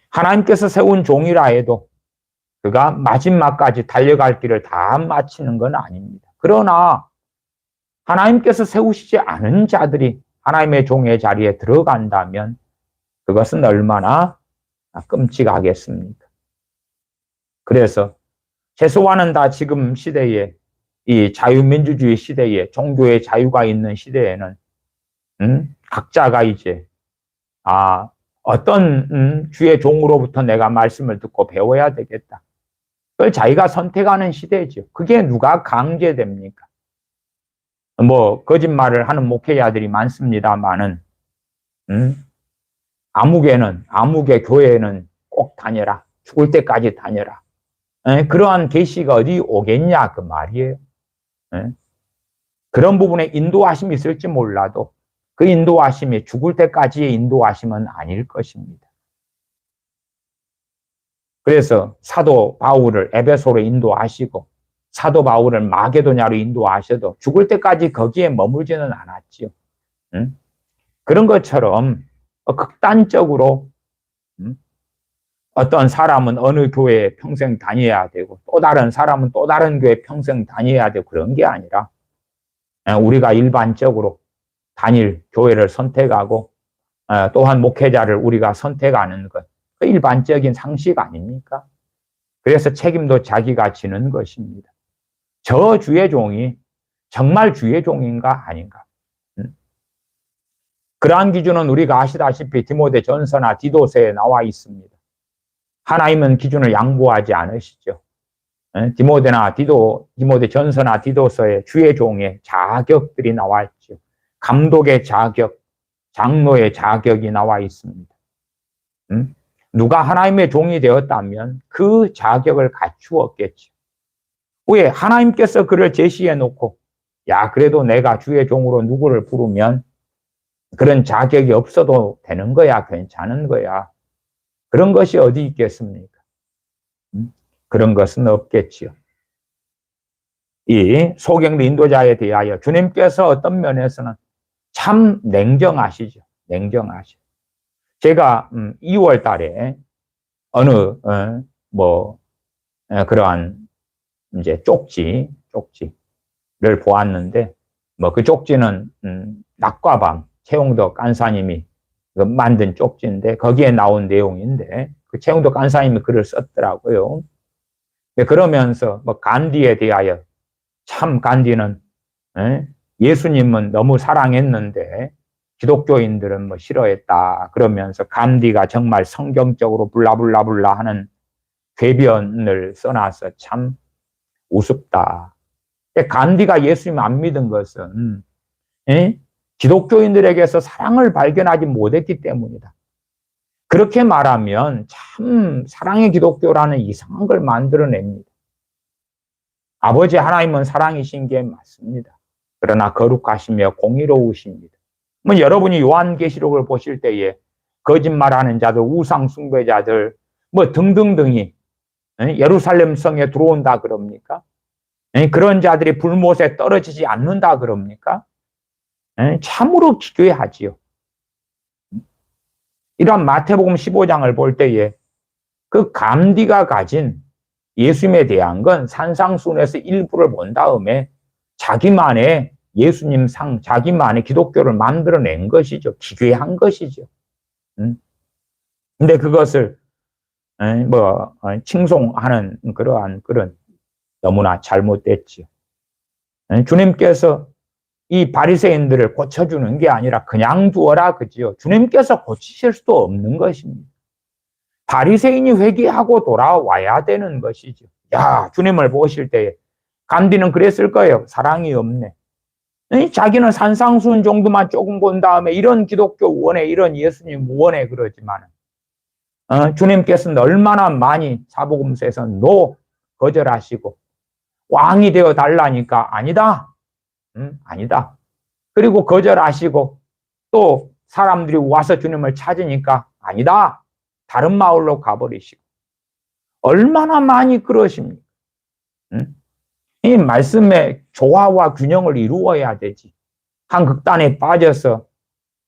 A: 하나님께서 세운 종이라 해도 그가 마지막까지 달려갈 길을 다 마치는 건 아닙니다. 그러나 하나님께서 세우시지 않은 자들이 하나님의 종의 자리에 들어간다면 그것은 얼마나 끔찍하겠습니까? 그래서 최소한은 다 지금 시대에 이 자유민주주의 시대에 종교의 자유가 있는 시대에는 각자가 이제 어떤 주의 종으로부터 내가 말씀을 듣고 배워야 되겠다. 그걸 자기가 선택하는 시대죠. 그게 누가 강제됩니까? 뭐 거짓말을 하는 목회자들이 많습니다만은 아무개 교회에는 꼭 다녀라. 죽을 때까지 다녀라. 그러한 계시가 어디 오겠냐 그 말이에요. 그런 부분에 인도하심이 있을지 몰라도 그 인도하심이 죽을 때까지의 인도하심은 아닐 것입니다. 그래서 사도 바울을 에베소로 인도하시고 사도 바울을 마게도냐로 인도하셔도 죽을 때까지 거기에 머물지는 않았지요. 그런 것처럼 극단적으로 어떤 사람은 어느 교회에 평생 다녀야 되고 또 다른 사람은 또 다른 교회에 평생 다녀야 되고 그런 게 아니라 우리가 일반적으로 단일 교회를 선택하고 또한 목회자를 우리가 선택하는 것, 그 일반적인 상식 아닙니까? 그래서 책임도 자기가 지는 것입니다. 저 주의 종이 정말 주의 종인가 아닌가? 그러한 기준은 우리가 아시다시피 디모데 전서나 디도서에 나와 있습니다. 하나님은 기준을 양보하지 않으시죠. 디모데 전서나 디도서에 주의 종의 자격들이 나와 있죠. 감독의 자격, 장로의 자격이 나와 있습니다. 누가 하나님의 종이 되었다면 그 자격을 갖추었겠죠. 왜? 하나님께서 그를 제시해 놓고 그래도 내가 주의 종으로 누구를 부르면 그런 자격이 없어도 되는 거야, 괜찮은 거야. 그런 것이 어디 있겠습니까? 그런 것은 없겠지요. 이 소경리 인도자에 대하여 주님께서 어떤 면에서는 참 냉정하시죠. 냉정하시죠. 제가 2월 달에 어느 그러한 이제 쪽지를 보았는데 그 쪽지는 낮과 밤 최홍덕 간사님이 만든 쪽지인데 거기에 나온 내용인데 그 최홍덕 간사님이 글을 썼더라고요. 그러면서 간디에 대하여 참 간디는 예수님은 너무 사랑했는데 기독교인들은 싫어했다. 그러면서 간디가 정말 성경적으로 블라블라블라 하는 궤변을 써놔서 참 우습다. 간디가 예수님 안 믿은 것은 기독교인들에게서 사랑을 발견하지 못했기 때문이다. 그렇게 말하면 참 사랑의 기독교라는 이상한 걸 만들어냅니다. 아버지 하나님은 사랑이신 게 맞습니다. 그러나 거룩하시며 공의로우십니다. 여러분이 요한계시록을 보실 때에 거짓말하는 자들, 우상 숭배자들 등등등이 예루살렘 성에 들어온다 그럽니까? 그런 자들이 불못에 떨어지지 않는다 그럽니까? 참으로 기괴하지요. 이런 마태복음 15장을 볼 때에 그 감디가 가진 예수님에 대한 건 산상순에서 일부를 본 다음에 자기만의 예수님 자기만의 기독교를 만들어낸 것이죠. 기괴한 것이죠. 근데 그것을 칭송하는 그런 너무나 잘못됐지요. 주님께서 이 바리새인들을 고쳐주는 게 아니라 그냥 두어라 그지요. 주님께서 고치실 수도 없는 것입니다. 바리새인이 회개하고 돌아와야 되는 것이죠. 주님을 보실 때에 간디는 그랬을 거예요. 사랑이 없네. 자기는 산상수훈 정도만 조금 본 다음에 이런 기독교 원해, 이런 예수님 원해 그러지만 주님께서는 얼마나 많이 사복음서에서 거절하시고 왕이 되어 달라니까 아니다. 아니다. 그리고 거절하시고 또 사람들이 와서 주님을 찾으니까 아니다. 다른 마을로 가버리시고. 얼마나 많이 그러십니까? 응? 이 말씀의 조화와 균형을 이루어야 되지. 한 극단에 빠져서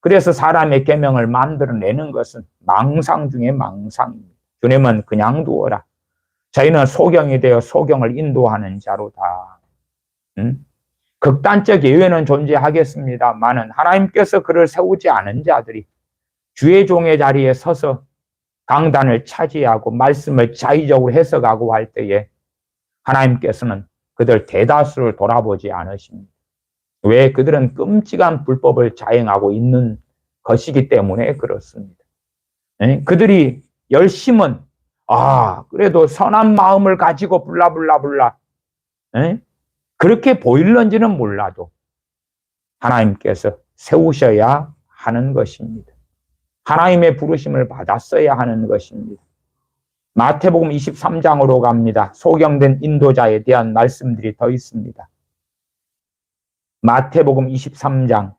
A: 그래서 사람의 계명을 만들어내는 것은 망상 중에 망상입니다. 주님은 그냥 두어라. 저희는 소경이 되어 소경을 인도하는 자로다. 응? 극단적 예외는 존재하겠습니다만은 하나님께서 그를 세우지 않은 자들이 주의 종의 자리에 서서 강단을 차지하고 말씀을 자의적으로 해석하고 할 때에 하나님께서는 그들 대다수를 돌아보지 않으십니다. 왜? 그들은 끔찍한 불법을 자행하고 있는 것이기 때문에 그렇습니다. 그들이 열심은 그래도 선한 마음을 가지고 불라 그렇게 보일런지는 몰라도 하나님께서 세우셔야 하는 것입니다. 하나님의 부르심을 받았어야 하는 것입니다. 마태복음 23장으로 갑니다. 소경된 인도자에 대한 말씀들이 더 있습니다. 마태복음 23장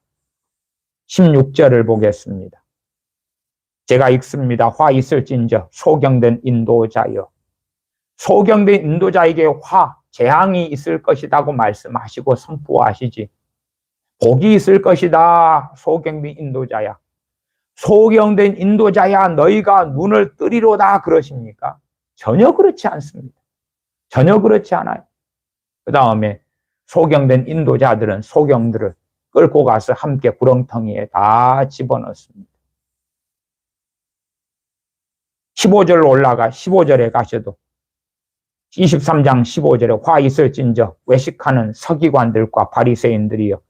A: 16절을 보겠습니다. 제가 읽습니다. 화 있을진저 소경된 인도자여. 소경된 인도자에게 재앙이 있을 것이라고 말씀하시고 선포하시지. 복이 있을 것이다. 소경된 인도자야. 소경된 인도자야 너희가 눈을 뜨리로다 그러십니까? 전혀 그렇지 않습니다. 전혀 그렇지 않아요. 그 다음에 소경된 인도자들은 소경들을 끌고 가서 함께 구렁텅이에 다 집어넣습니다. 15절로 올라가 15절에 가셔도 23장 15절에 화 있을진저 외식하는 서기관들과 바리새인들이여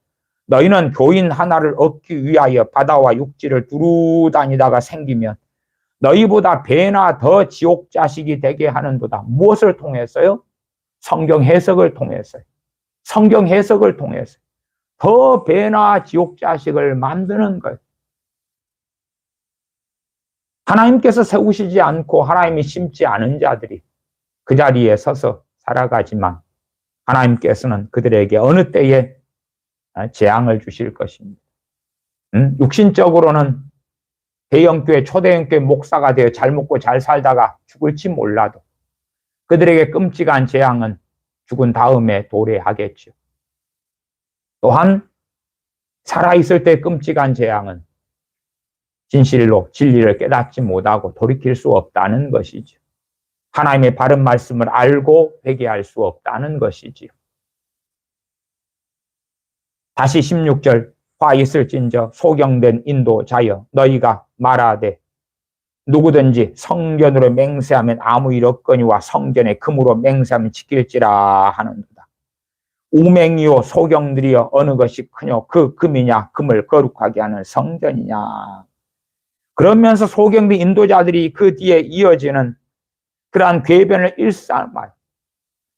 A: 너희는 교인 하나를 얻기 위하여 바다와 육지를 두루 다니다가 생기면 너희보다 배나 더 지옥 자식이 되게 하는도다. 무엇을 통해서요? 성경 해석을 통해서요. 성경 해석을 통해서 더 배나 지옥 자식을 만드는 거예요. 하나님께서 세우시지 않고 하나님이 심지 않은 자들이 그 자리에 서서 살아가지만 하나님께서는 그들에게 어느 때에 재앙을 주실 것입니다. 육신적으로는 대형교회, 초대형교회 목사가 되어 잘 먹고 잘 살다가 죽을지 몰라도 그들에게 끔찍한 재앙은 죽은 다음에 도래하겠죠. 또한 살아있을 때 끔찍한 재앙은 진실로 진리를 깨닫지 못하고 돌이킬 수 없다는 것이죠. 하나님의 바른 말씀을 알고 회개할 수 없다는 것이지요. 다시 16절 화 있을진저 소경된 인도자여 너희가 말하되 누구든지 성전으로 맹세하면 아무 일 없거니와 성전에 금으로 맹세하면 지킬지라 하는도다. 우맹이요 소경들이여 어느 것이 크뇨 그 금이냐 금을 거룩하게 하는 성전이냐. 그러면서 소경된 인도자들이 그 뒤에 이어지는 그러한 궤변을 일삼아요.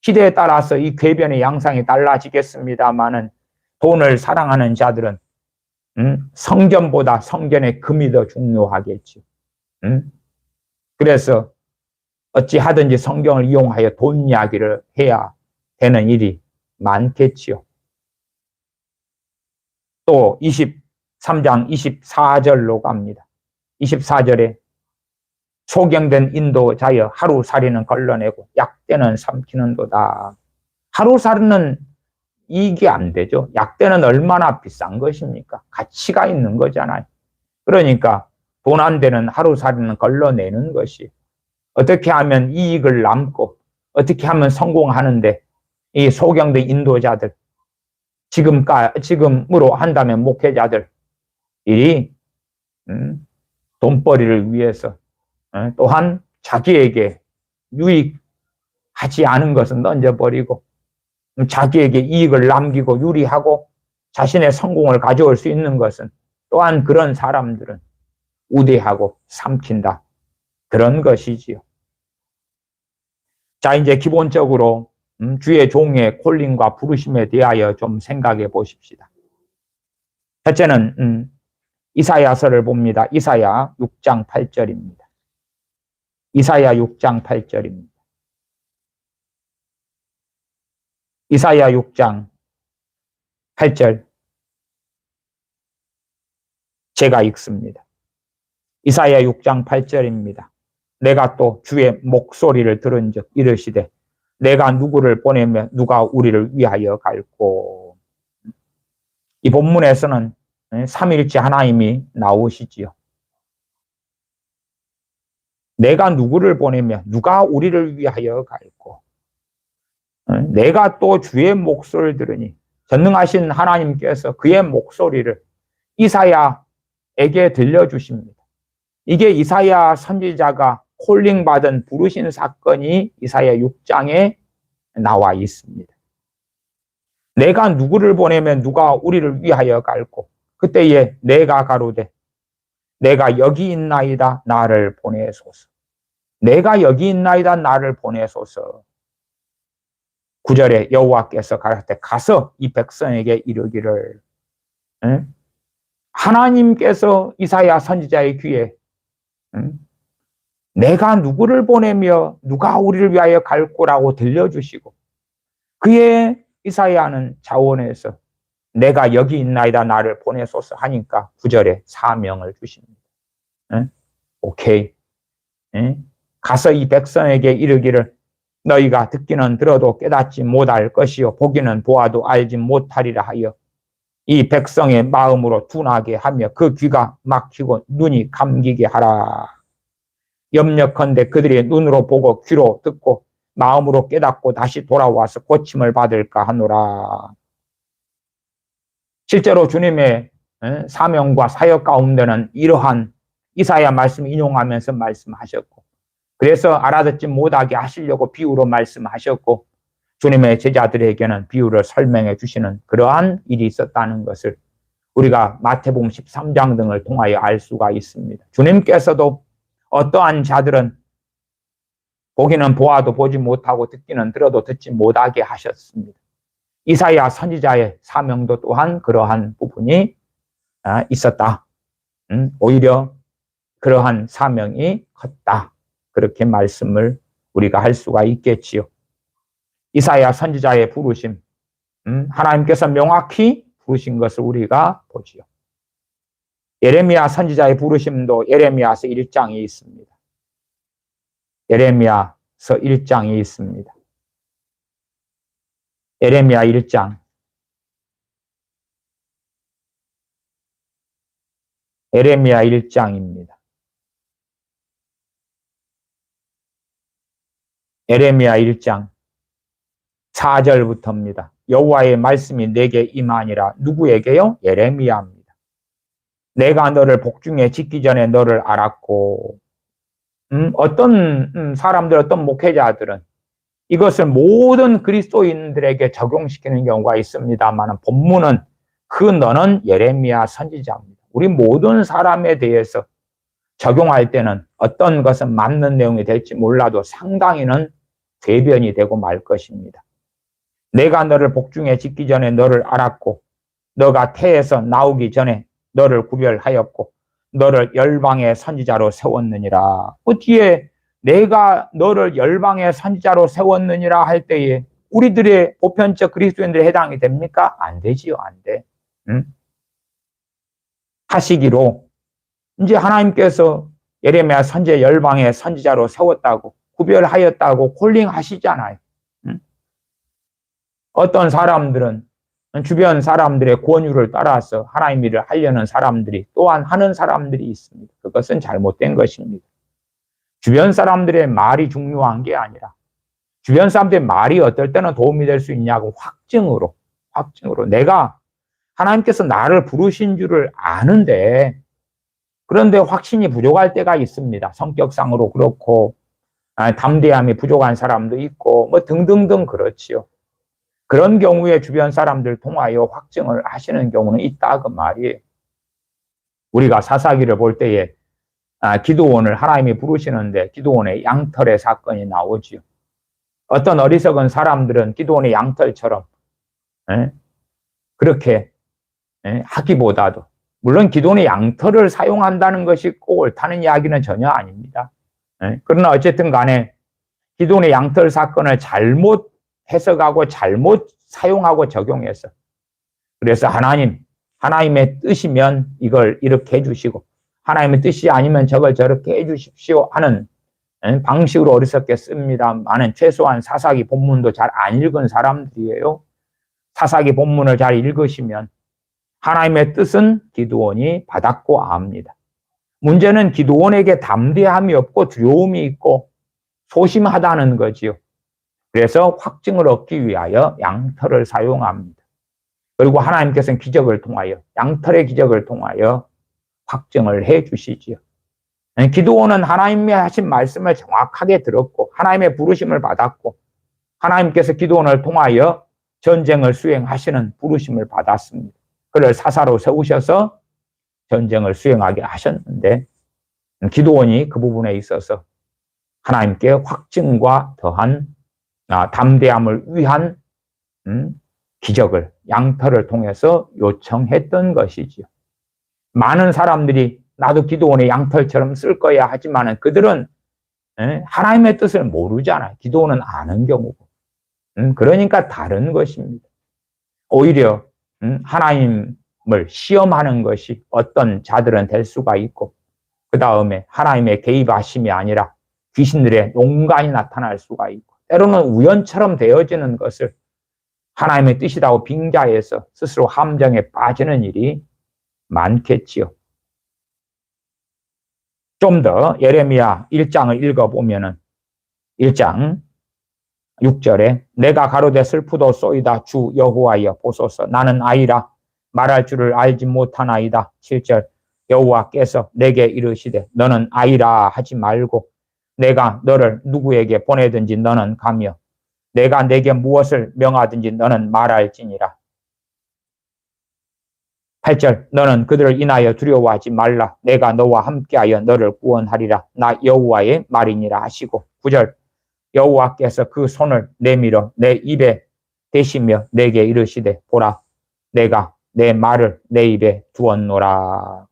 A: 시대에 따라서 이 궤변의 양상이 달라지겠습니다마는 돈을 사랑하는 자들은 성전보다 성전의 금이 더 중요하겠죠. 그래서 어찌하든지 성경을 이용하여 돈 이야기를 해야 되는 일이 많겠지요. 또 23장 24절로 갑니다. 24절에 소경된 인도자여 하루살이는 걸러내고 약대는 삼키는도다. 하루살이는 이익이 안 되죠. 약대는 얼마나 비싼 것입니까? 가치가 있는 거잖아요. 그러니까 돈 안 되는 하루살이는 걸러내는 것이 어떻게 하면 이익을 남고 어떻게 하면 성공하는데 이 소경된 인도자들 지금으로 한다면 목회자들 이 돈벌이를 위해서 또한 자기에게 유익하지 않은 것은 던져버리고 자기에게 이익을 남기고 유리하고 자신의 성공을 가져올 수 있는 것은 또한 그런 사람들은 우대하고 삼킨다. 그런 것이지요. 자, 이제 기본적으로 주의 종의 콜링과 부르심에 대하여 좀 생각해 보십시다. 첫째는 이사야서를 봅니다. 이사야 6장 8절입니다. 이사야 6장 8절입니다. 이사야 6장 8절 제가 읽습니다. 이사야 6장 8절입니다. 내가 또 주의 목소리를 들은 적 이르시되 내가 누구를 보내며 누가 우리를 위하여 갈꼬. 이 본문에서는 삼위일체 하나님이 나오시지요. 내가 누구를 보내며 누가 우리를 위하여 갈꼬. 내가 또 주의 목소리를 들으니 전능하신 하나님께서 그의 목소리를 이사야에게 들려주십니다. 이게 이사야 선지자가 콜링 받은 부르신 사건이 이사야 6장에 나와 있습니다. 내가 누구를 보내면 누가 우리를 위하여 갈고 그때에 내가 가로되 내가 여기 있나이다 나를 보내소서. 내가 여기 있나이다 나를 보내소서. 9절에 여호와께서 가라사대 가서 이 백성에게 이르기를. 하나님께서 이사야 선지자의 귀에 내가 누구를 보내며 누가 우리를 위하여 갈고라고 들려주시고 그의 이사야는 자원해서 내가 여기 있나이다 나를 보내소서 하니까 9절에 사명을 주십니다. 오케이. 가서 이 백성에게 이르기를 너희가 듣기는 들어도 깨닫지 못할 것이요 보기는 보아도 알지 못하리라 하여 이 백성의 마음으로 둔하게 하며 그 귀가 막히고 눈이 감기게 하라. 염려컨대 그들이 눈으로 보고 귀로 듣고 마음으로 깨닫고 다시 돌아와서 고침을 받을까 하노라. 실제로 주님의 사명과 사역 가운데는 이러한 이사야 말씀 인용하면서 말씀하셨고 그래서 알아듣지 못하게 하시려고 비유로 말씀하셨고 주님의 제자들에게는 비유를 설명해 주시는 그러한 일이 있었다는 것을 우리가 마태복음 13장 등을 통하여 알 수가 있습니다. 주님께서도 어떠한 자들은 보기는 보아도 보지 못하고 듣기는 들어도 듣지 못하게 하셨습니다. 이사야 선지자의 사명도 또한 그러한 부분이 있었다. 오히려 그러한 사명이 컸다. 그렇게 말씀을 우리가 할 수가 있겠지요. 이사야 선지자의 부르심, 하나님께서 명확히 부르신 것을 우리가 보지요. 예레미야 선지자의 부르심도 예레미야서 1장에 있습니다. 예레미야서 1장에 있습니다. 예레미야 1장. 예레미야 1장입니다. 예레미야 1장 4절부터입니다. 여호와의 말씀이 내게 임하니라. 누구에게요? 예레미야입니다. 내가 너를 복중에 짓기 전에 너를 알았고 어떤 사람들, 어떤 목회자들은 이것을 모든 그리스도인들에게 적용시키는 경우가 있습니다만 본문은 그 너는 예레미야 선지자입니다. 우리 모든 사람에 대해서 적용할 때는 어떤 것은 맞는 내용이 될지 몰라도 상당히는 대변이 되고 말 것입니다. 내가 너를 복중에 짓기 전에 너를 알았고 너가 태에서 나오기 전에 너를 구별하였고 너를 열방의 선지자로 세웠느니라. 그 뒤에 내가 너를 열방의 선지자로 세웠느니라 할 때에 우리들의 보편적 그리스도인들에 해당이 됩니까? 안 되지요. 안 돼. 하시기로 이제 하나님께서 예레미야 선지자 열방의 선지자로 세웠다고 구별하였다고 콜링하시잖아요. 어떤 사람들은 주변 사람들의 권유를 따라서 하나님 일을 하려는 사람들이 또한 하는 사람들이 있습니다. 그것은 잘못된 것입니다. 주변 사람들의 말이 중요한 게 아니라 주변 사람들의 말이 어떨 때는 도움이 될 수 있냐고 확증으로 내가 하나님께서 나를 부르신 줄을 아는데 그런데 확신이 부족할 때가 있습니다. 성격상으로 그렇고 담대함이 부족한 사람도 있고 뭐 등등등 그렇지요. 그런 경우에 주변 사람들 통하여 확증을 하시는 경우는 있다 그 말이에요. 우리가 사사기를 볼 때에 기드온을 하나님이 부르시는데 기드온의 양털의 사건이 나오지요. 어떤 어리석은 사람들은 기드온의 양털처럼 그렇게 하기보다도 물론 기드온의 양털을 사용한다는 것이 꼭 옳다는 이야기는 전혀 아닙니다. 그러나 어쨌든 간에 기드온의 양털 사건을 잘못 해석하고 잘못 사용하고 적용해서 그래서 하나님 하나님의 뜻이면 이걸 이렇게 해주시고 하나님의 뜻이 아니면 저걸 저렇게 해주십시오 하는 방식으로 어리석게 씁니다만은 최소한 사사기 본문도 잘 안 읽은 사람들이에요. 사사기 본문을 잘 읽으시면 하나님의 뜻은 기드온이 받았고 압니다. 문제는 기드온에게 담대함이 없고 두려움이 있고 소심하다는 거지요. 그래서 확증을 얻기 위하여 양털을 사용합니다. 그리고 하나님께서는 기적을 통하여 양털의 기적을 통하여 확증을 해 주시지요. 기드온은 하나님이 하신 말씀을 정확하게 들었고 하나님의 부르심을 받았고 하나님께서 기드온을 통하여 전쟁을 수행하시는 부르심을 받았습니다. 그를 사사로 세우셔서 전쟁을 수행하게 하셨는데 기드온이 그 부분에 있어서 하나님께 확증과 더한 담대함을 위한 기적을 양털을 통해서 요청했던 것이지요. 많은 사람들이 나도 기드온의 양털처럼 쓸 거야 하지만 그들은 하나님의 뜻을 모르잖아요. 기드온은 아는 경우고. 그러니까 다른 것입니다. 오히려 하나님을 시험하는 것이 어떤 자들은 될 수가 있고 그 다음에 하나님의 개입하심이 아니라 귀신들의 농간이 나타날 수가 있고 때로는 우연처럼 되어지는 것을 하나님의 뜻이라고 빙자해서 스스로 함정에 빠지는 일이 많겠지요. 좀 더 예레미야 1장을 읽어보면은 1장 6절에 내가 가로되 슬프도소이다 주 여호와여 보소서 나는 아이라 말할 줄을 알지 못하나이다. 7절 여호와께서 내게 이르시되 너는 아이라 하지 말고 내가 너를 누구에게 보내든지 너는 가며 내가 내게 무엇을 명하든지 너는 말할지니라. 8절 너는 그들을 인하여 두려워하지 말라. 내가 너와 함께하여 너를 구원하리라. 나 여호와의 말이니라 하시고 9절 여호와께서 그 손을 내밀어 내 입에 대시며 내게 이르시되 보라 내가 내 말을 내 입에 두었노라.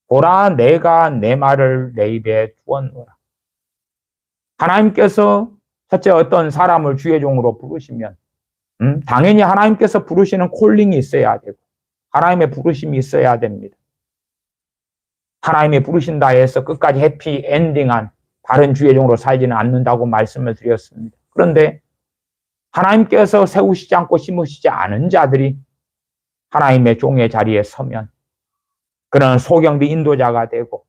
A: 보라 내가 내 말을 내 입에 두었노라. 하나님께서 첫째 어떤 사람을 주의 종으로 부르시면 당연히 하나님께서 부르시는 콜링이 있어야 되고 하나님의 부르심이 있어야 됩니다. 하나님이 부르신다 해서 끝까지 해피 엔딩한 다른 주의 종으로 살지는 않는다고 말씀을 드렸습니다. 그런데 하나님께서 세우시지 않고 심으시지 않은 자들이 하나님의 종의 자리에 서면 그런 소경비 인도자가 되고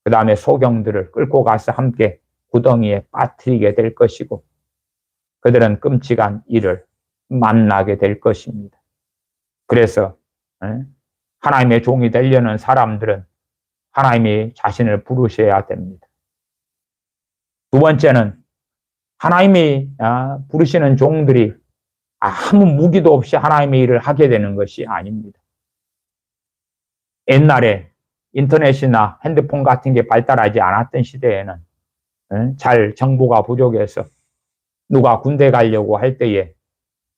A: 그 다음에 소경들을 끌고 가서 함께 구덩이에 빠뜨리게 될 것이고 그들은 끔찍한 일을 만나게 될 것입니다. 그래서 하나님의 종이 되려는 사람들은 하나님이 자신을 부르셔야 됩니다. 두 번째는 하나님이 부르시는 종들이 아무 무기도 없이 하나님의 일을 하게 되는 것이 아닙니다. 옛날에 인터넷이나 핸드폰 같은 게 발달하지 않았던 시대에는 잘 정보가 부족해서 누가 군대 가려고 할 때에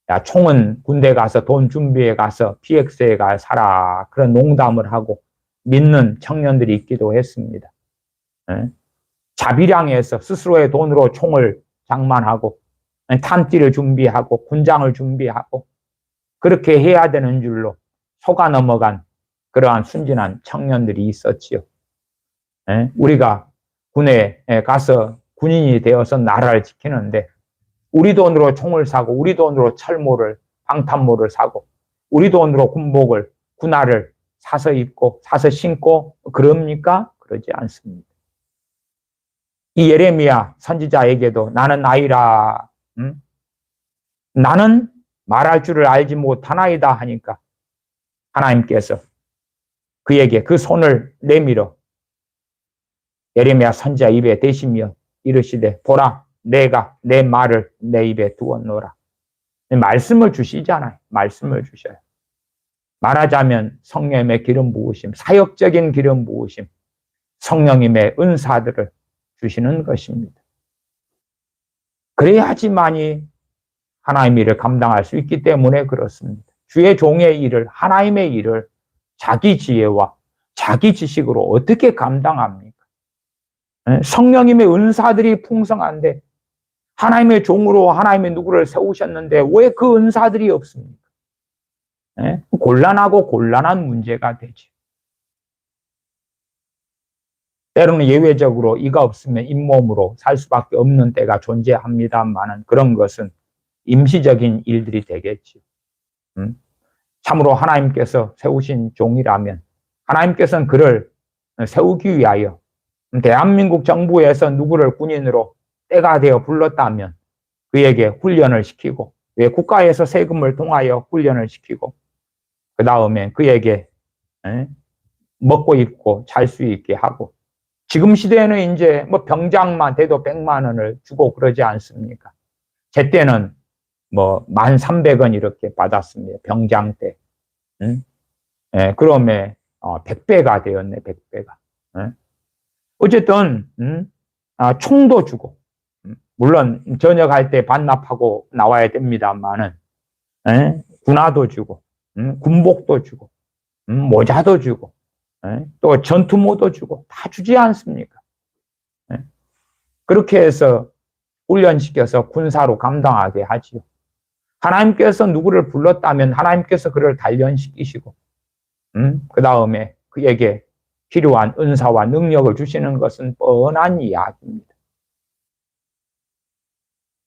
A: 야, 총은 군대 가서 돈 준비해 가서 PX에 가 사라 그런 농담을 하고 믿는 청년들이 있기도 했습니다. 자비량에서 스스로의 돈으로 총을 장만하고 탄띠를 준비하고 군장을 준비하고 그렇게 해야 되는 줄로 속아 넘어간 그러한 순진한 청년들이 있었지요. 우리가 군에 가서 군인이 되어서 나라를 지키는데 우리 돈으로 총을 사고 우리 돈으로 철모를 방탄모를 사고 우리 돈으로 군복을 군화를 사서 입고 사서 신고 그럽니까? 그러지 않습니다. 이 예레미야 선지자에게도 나는 아이라 나는 말할 줄을 알지 못하나이다 하니까 하나님께서 그에게 그 손을 내밀어 예레미야 선지자 입에 대시며 이르시되 보라 내가 내 말을 내 입에 두었노라. 말씀을 주시잖아요. 말씀을 주셔요. 말하자면 성령님의 기름 부으심, 사역적인 기름 부으심, 성령님의 은사들을 주시는 것입니다. 그래야지만이 하나님의 일을 감당할 수 있기 때문에 그렇습니다. 주의 종의 일을, 하나님의 일을 자기 지혜와 자기 지식으로 어떻게 감당합니까? 성령님의 은사들이 풍성한데 하나님의 종으로 하나님의 누구를 세우셨는데 왜 그 은사들이 없습니까? 곤란하고 곤란한 문제가 되죠. 때로는 예외적으로 이가 없으면 잇몸으로 살 수밖에 없는 때가 존재합니다만은 그런 것은 임시적인 일들이 되겠죠. 참으로 하나님께서 세우신 종이라면 하나님께서는 그를 세우기 위하여 대한민국 정부에서 누구를 군인으로 때가 되어 불렀다면 그에게 훈련을 시키고 국가에서 세금을 통하여 훈련을 시키고 그 다음에 그에게 먹고 입고 잘 수 있게 하고 지금 시대에는 이제 뭐 병장만 돼도 100만 원을 주고 그러지 않습니까? 제 때는 뭐 1,300원 이렇게 받았습니다. 병장 때. 그러면 100배가 되었네. 100배가. 어쨌든 총도 주고 물론 전역할 때 반납하고 나와야 됩니다만은 군화도 주고 군복도 주고 모자도 주고 또 전투모도 주고 다 주지 않습니까? 그렇게 해서 훈련시켜서 군사로 감당하게 하지요. 하나님께서 누구를 불렀다면 하나님께서 그를 단련시키시고 그 다음에 그에게 필요한 은사와 능력을 주시는 것은 뻔한 이야기입니다.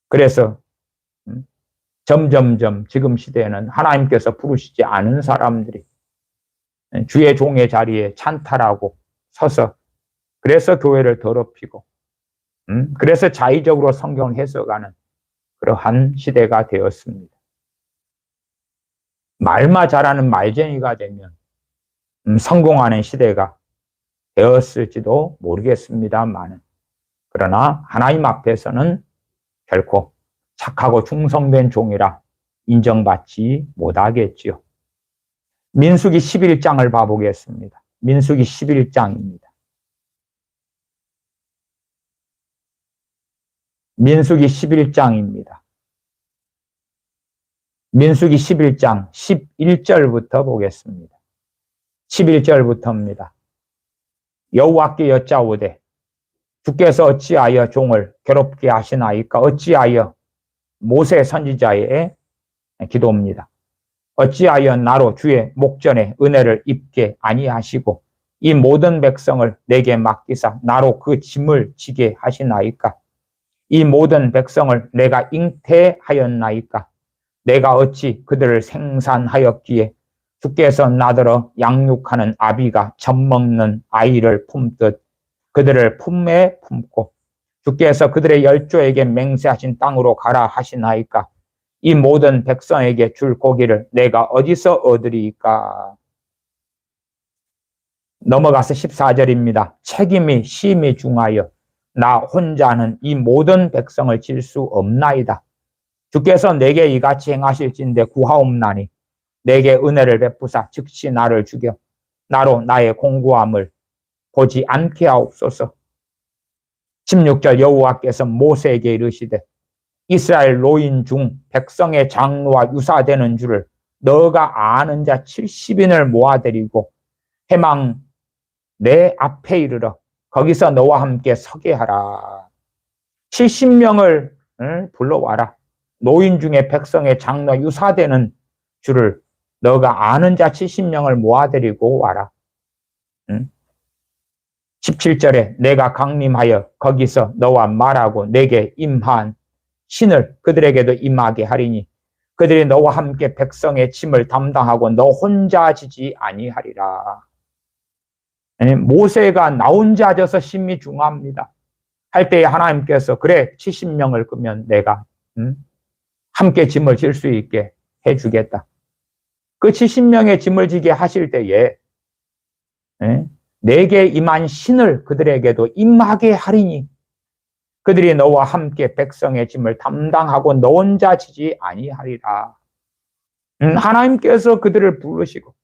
A: 그래서 점점점 지금 시대에는 하나님께서 부르시지 않은 사람들이 주의 종의 자리에 찬탈하고 서서 그래서 교회를 더럽히고 그래서 자의적으로 성경을 해석하는 그러한 시대가 되었습니다. 말만 잘하는 말쟁이가 되면 성공하는 시대가 되었을지도 모르겠습니다만 그러나 하나님 앞에서는 결코 착하고 충성된 종이라 인정받지 못하겠지요. 민수기 11장을 봐보겠습니다. 민수기 11장입니다. 민수기 11장입니다. 민수기 11장 11절부터 보겠습니다. 11절부터입니다. 여호와께 여짜오되 주께서 어찌하여 종을 괴롭게 하시나이까? 어찌하여 모세 선지자의 기도입니다. 어찌하여 나로 주의 목전에 은혜를 입게 아니하시고 이 모든 백성을 내게 맡기사 나로 그 짐을 지게 하시나이까? 이 모든 백성을 내가 잉태하였나이까? 내가 어찌 그들을 생산하였기에 주께서 나더러 양육하는 아비가 젖먹는 아이를 품듯 그들을 품에 품고 주께서 그들의 열조에게 맹세하신 땅으로 가라 하시나이까? 이 모든 백성에게 줄 고기를 내가 어디서 얻으리이까? 넘어가서 14절입니다. 책임이 심히 중하여 나 혼자는 이 모든 백성을 질 수 없나이다. 주께서 내게 이같이 행하실진대 구하옵나니 내게 은혜를 베푸사 즉시 나를 죽여 나로 나의 공고함을 보지 않게 하옵소서. 16절 여호와께서 모세에게 이르시되 이스라엘 노인 중 백성의 장로와 유사되는 줄을 너가 아는 자 70인을 모아들이고 해망 내 앞에 이르러 거기서 너와 함께 서게 하라. 70명을 불러와라. 노인 중에 백성의 장로 유사되는 줄을 너가 아는 자 70명을 모아들이고 와라. 17절에 내가 강림하여 거기서 너와 말하고 내게 임한 신을 그들에게도 임하게 하리니 그들이 너와 함께 백성의 짐을 담당하고 너 혼자 지지 아니하리라. 모세가 나 혼자 져서 심히 중합니다. 할 때에 하나님께서 그래 70명을 끄면 내가 함께 짐을 질 수 있게 해주겠다. 그 70명의 짐을 지게 하실 때에 내게 임한 신을 그들에게도 임하게 하리니 그들이 너와 함께 백성의 짐을 담당하고 너 혼자 지지 아니하리라. 하나님께서 그들을 부르시고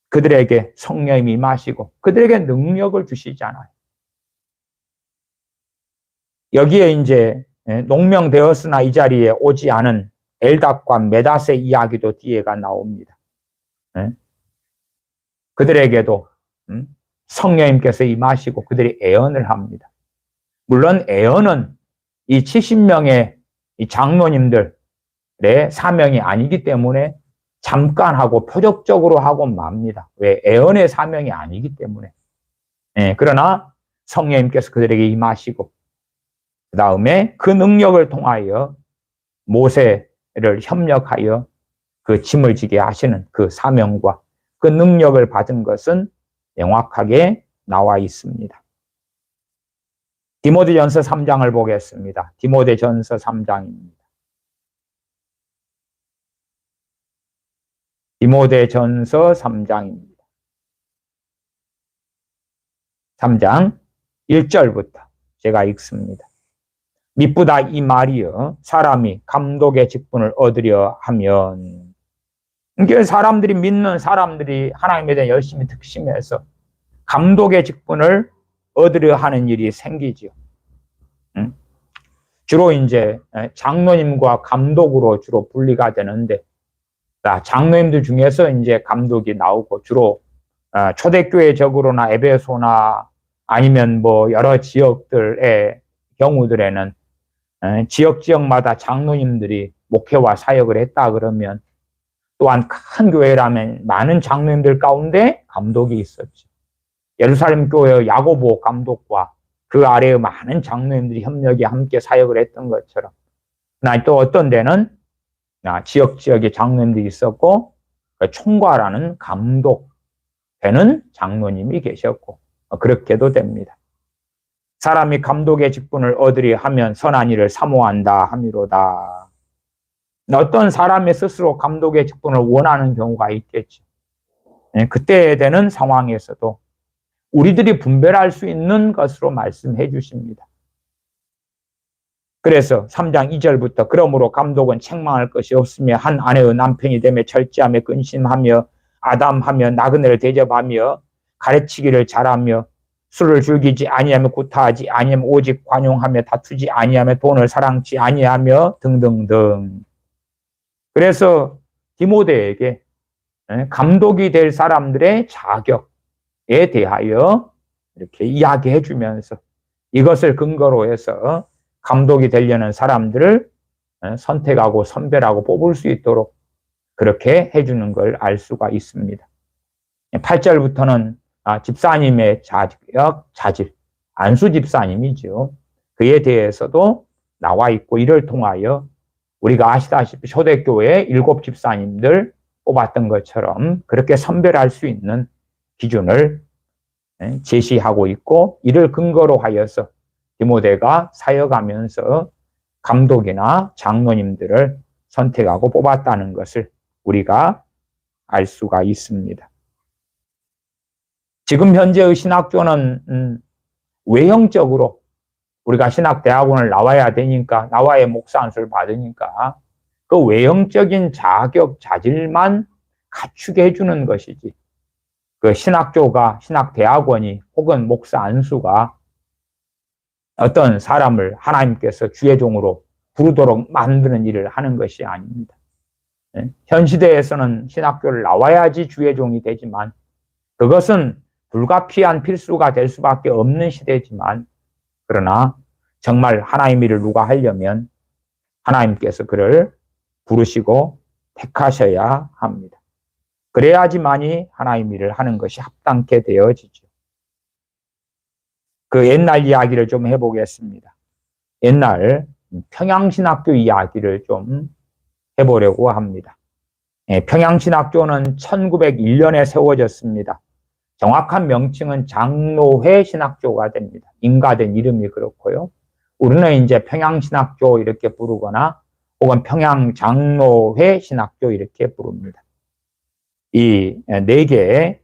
A: 그들에게 성령이 임하시고 그들에게 능력을 주시잖아요. 여기에 이제 농명되었으나 이 자리에 오지 않은 엘닷과 메닷의 이야기도 뒤에가 나옵니다. 그들에게도 성령님께서 임하시고 그들이 애언을 합니다. 물론 애언은 이 70명의 이 장로님들의 사명이 아니기 때문에 잠깐 하고 표적적으로 하고 맙니다. 왜? 애언의 사명이 아니기 때문에. 그러나 성령님께서 그들에게 임하시고 그 다음에 그 능력을 통하여 모세를 협력하여 그 짐을 지게 하시는 그 사명과 그 능력을 받은 것은 명확하게 나와 있습니다. 디모데전서 3장을 보겠습니다. 디모데전서 3장입니다. 디모데전서 3장입니다. 3장 1절부터 제가 읽습니다. 미쁘다 이 말이여 사람이 감독의 직분을 얻으려 하면, 그러니까 사람들이 믿는 사람들이 하나님에 대해 열심히 특심해서 감독의 직분을 얻으려 하는 일이 생기죠. 주로 이제 장로님과 감독으로 주로 분리가 되는데, 장로님들 중에서 이제 감독이 나오고 주로 초대교회적으로나 에베소나 아니면 뭐 여러 지역들의 경우들에는 지역마다 장로님들이 목회와 사역을 했다 그러면, 또한 큰 교회라면 많은 장로님들 가운데 감독이 있었죠. 예루살렘 교회 야고보 감독과 그 아래의 많은 장로님들이 협력이 함께 사역을 했던 것처럼, 또 어떤 데는 지역에 장로님들이 있었고 총괄하는 감독 되는 장로님이 계셨고, 그렇게도 됩니다. 사람이 감독의 직분을 얻으려 하면 선한 일을 사모한다 함이로다. 어떤 사람이 스스로 감독의 직분을 원하는 경우가 있겠죠. 그때 되는 상황에서도 우리들이 분별할 수 있는 것으로 말씀해 주십니다. 그래서 3장 2절부터 그러므로 감독은 책망할 것이 없으며 한 아내의 남편이 되며 철저하며 근심하며 아담하며 나그네를 대접하며 가르치기를 잘하며 술을 즐기지 아니하며 구타하지 아니하며 오직 관용하며 다투지 아니하며 돈을 사랑치 아니하며 등등등. 그래서 디모데에게 감독이 될 사람들의 자격에 대하여 이렇게 이야기해 주면서 이것을 근거로 해서 감독이 되려는 사람들을 선택하고 선별하고 뽑을 수 있도록 그렇게 해주는 걸 알 수가 있습니다. 8절부터는 집사님의 자격, 자질, 안수 집사님이죠. 그에 대해서도 나와 있고, 이를 통하여 우리가 아시다시피 초대교회 7 집사님들 뽑았던 것처럼 그렇게 선별할 수 있는 기준을 제시하고 있고, 이를 근거로 하여서 디모데가 사역하면서 감독이나 장로님들을 선택하고 뽑았다는 것을 우리가 알 수가 있습니다. 지금 현재의 신학교는 외형적으로 우리가 신학대학원을 나와야 되니까, 나와야 목사 안수를 받으니까 그 외형적인 자격, 자질만 갖추게 해주는 것이지, 그 신학교가, 신학대학원이 혹은 목사 안수가 어떤 사람을 하나님께서 주의 종으로 부르도록 만드는 일을 하는 것이 아닙니다. 현 시대에서는 신학교를 나와야지 주의 종이 되지만, 그것은 불가피한 필수가 될 수밖에 없는 시대지만, 그러나 정말 하나님의 일을 누가 하려면 하나님께서 그를 부르시고 택하셔야 합니다. 그래야지만이 하나님의 일을 하는 것이 합당케 되어지죠. 그 옛날 이야기를 좀 해보겠습니다. 옛날 평양신학교 이야기를 좀 해보려고 합니다. 평양신학교는 1901년에 세워졌습니다. 정확한 명칭은 장로회 신학교가 됩니다. 인가된 이름이 그렇고요. 우리는 이제 평양신학교 이렇게 부르거나 혹은 평양장로회 신학교 이렇게 부릅니다. 이 4개의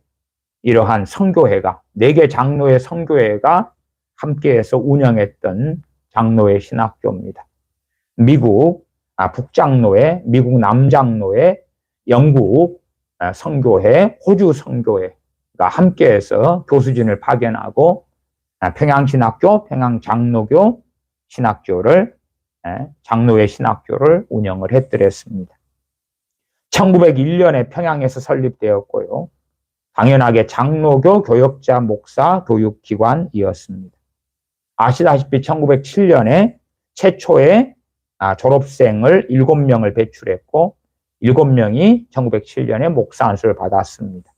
A: 이러한 선교회가, 4개 장로회 선교회가 함께해서 운영했던 장로회 신학교입니다. 미국 북장로회, 미국 남장로회, 영국 선교회, 호주 선교회가 함께해서 교수진을 파견하고 평양신학교, 평양장로교 신학교를, 장로회 신학교를 운영을 했더랬습니다. 1901년에 평양에서 설립되었고요. 당연하게 장로교 교역자 목사 교육기관이었습니다. 아시다시피 1907년에 최초의 졸업생을 7명을 배출했고, 7명이 1907년에 목사 안수를 받았습니다.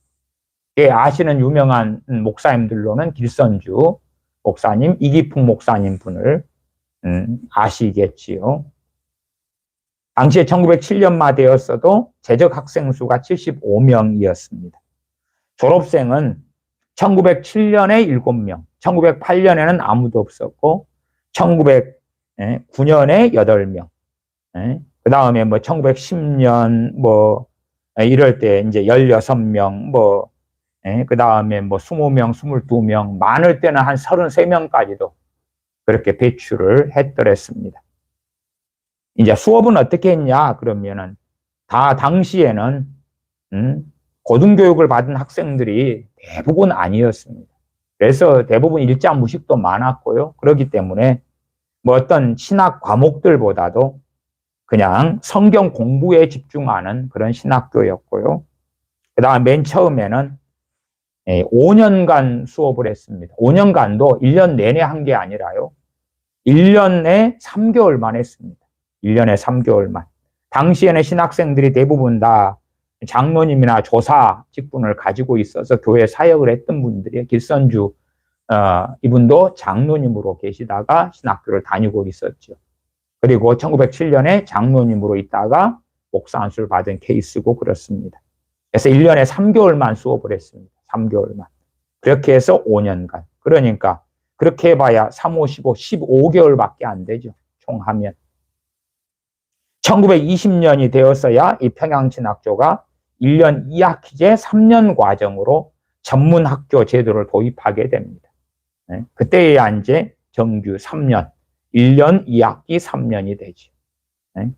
A: 아시는 유명한 목사님들로는 길선주 목사님, 이기풍 목사님 분을 아시겠지요. 당시에 1907년 말되었어도 재적 학생 수가 75명이었습니다. 졸업생은 1907년에 7명, 1908년에는 아무도 없었고 1909년에 8명, 그 다음에 뭐 1910년 뭐 이럴 때 이제 16명, 그 다음에 뭐 20명, 22명, 많을 때는 한 33명까지도 그렇게 배출을 했더랬습니다. 이제 수업은 어떻게 했냐 그러면은 다 당시에는 고등교육을 받은 학생들이 대부분 아니었습니다. 그래서 대부분 일자 무식도 많았고요. 그렇기 때문에 뭐 어떤 신학 과목들보다도 그냥 성경 공부에 집중하는 그런 신학교였고요. 그 다음 맨 처음에는 5년간 수업을 했습니다. 5년간도 1년 내내 한 게 아니라요. 1년에 3개월만 했습니다. 1년에 3개월만. 당시에는 신학생들이 대부분 다 장로님이나 조사 직분을 가지고 있어서 교회 사역을 했던 분들이에요. 길선주 이분도 장로님으로 계시다가 신학교를 다니고 있었죠. 그리고 1907년에 장로님으로 있다가 목사 안수를 받은 케이스고 그렇습니다. 그래서 1년에 3개월만 수업을 했습니다. 3개월만. 그렇게 해서 5년간. 그러니까 그렇게 해봐야 3, 5, 15, 15개월밖에 안 되죠. 총 하면. 1920년이 되었어야 이 평양신학교가 1년 2학기제 3년 과정으로 전문학교 제도를 도입하게 됩니다. 그때야 이제 정규 3년, 1년 2학기 3년이 되죠.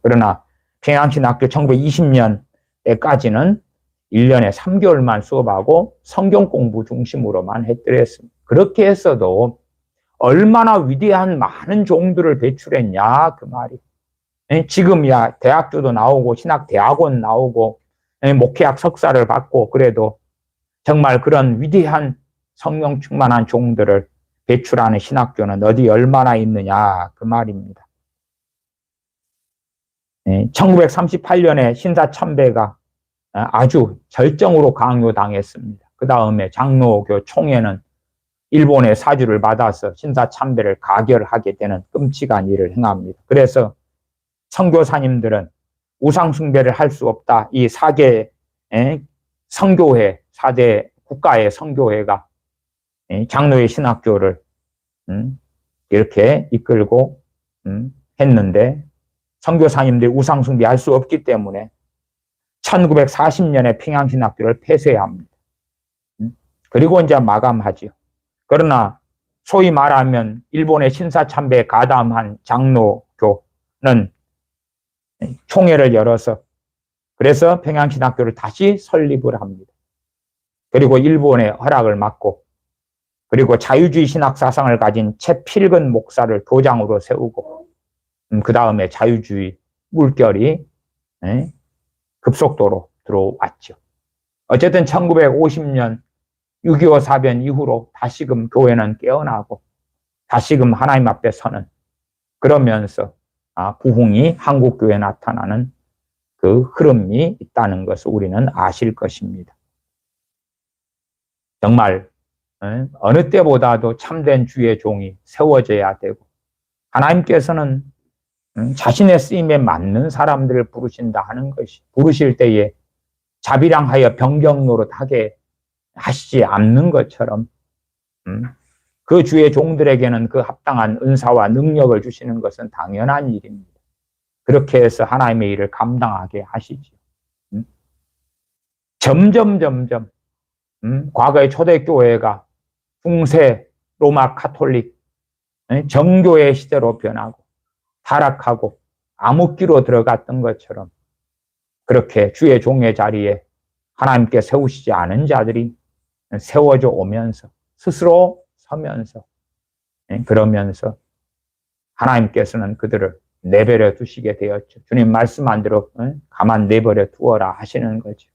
A: 그러나 평양신학교 1920년 때까지는 1년에 3개월만 수업하고 성경 공부 중심으로만 했더랬습니다. 그렇게 했어도 얼마나 위대한 많은 종들을 배출했냐 그 말이. 지금이야 대학교도 나오고 신학대학원 나오고 목회학 석사를 받고 그래도 정말 그런 위대한 성령 충만한 종들을 배출하는 신학교는 어디 얼마나 있느냐 그 말입니다. 1938년에 신사참배가 아주 절정으로 강요당했습니다. 그 다음에 장로교 총회는 일본의 사주를 받아서 신사참배를 가결하게 되는 끔찍한 일을 행합니다. 그래서 선교사님들은 우상숭배를 할 수 없다. 이 4개 선교회, 4대 국가의 선교회가 장로의 신학교를 이렇게 이끌고 했는데 선교사님들이 우상숭배할 수 없기 때문에 1940년에 평양신학교를 폐쇄합니다. 그리고 이제 마감하죠. 그러나 소위 말하면 일본의 신사참배에 가담한 장로교는 총회를 열어서 그래서 평양신학교를 다시 설립을 합니다. 그리고 일본의 허락을 받고 그리고 자유주의 신학 사상을 가진 채필근 목사를 도장으로 세우고 그 다음에 자유주의 물결이 급속도로 들어왔죠. 어쨌든 1950년 6.25 사변 이후로 다시금 교회는 깨어나고 다시금 하나님 앞에 서는 그러면서 부흥이 한국교회에 나타나는 그 흐름이 있다는 것을 우리는 아실 것입니다. 정말 어느 때보다도 참된 주의 종이 세워져야 되고 하나님께서는 자신의 쓰임에 맞는 사람들을 부르신다 하는 것이 부르실 때에 자비랑하여 병경 노릇하게 하시지 않는 것처럼 그 주의 종들에게는 그 합당한 은사와 능력을 주시는 것은 당연한 일입니다. 그렇게 해서 하나님의 일을 감당하게 하시죠. 점점 과거의 초대교회가 중세 로마 카톨릭 정교의 시대로 변하고 타락하고 암흑기로 들어갔던 것처럼 그렇게 주의 종의 자리에 하나님께 세우시지 않은 자들이 세워져 오면서 스스로 서면서 그러면서 하나님께서는 그들을 내버려 두시게 되었죠. 주님 말씀한 대로 가만 내버려 두어라 하시는 거죠.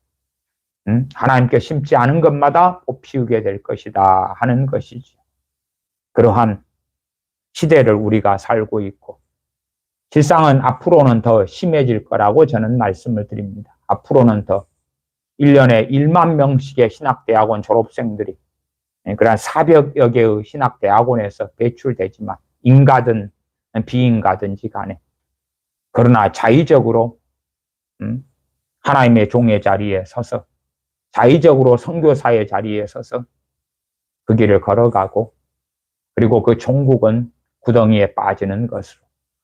A: 하나님께 심지 않은 것마다 뽑히우게 될 것이다 하는 것이죠. 그러한 시대를 우리가 살고 있고 실상은 앞으로는 더 심해질 거라고 저는 말씀을 드립니다. 앞으로는 더 1년에 1만 명씩의 신학대학원 졸업생들이 그런 400여 개의 신학대학원에서 배출되지만 인가든 비인가든지 간에 그러나 자의적으로 하나님의 종의 자리에 서서 자의적으로 선교사의 자리에 서서 그 길을 걸어가고 그리고 그 종국은 구덩이에 빠지는 것으로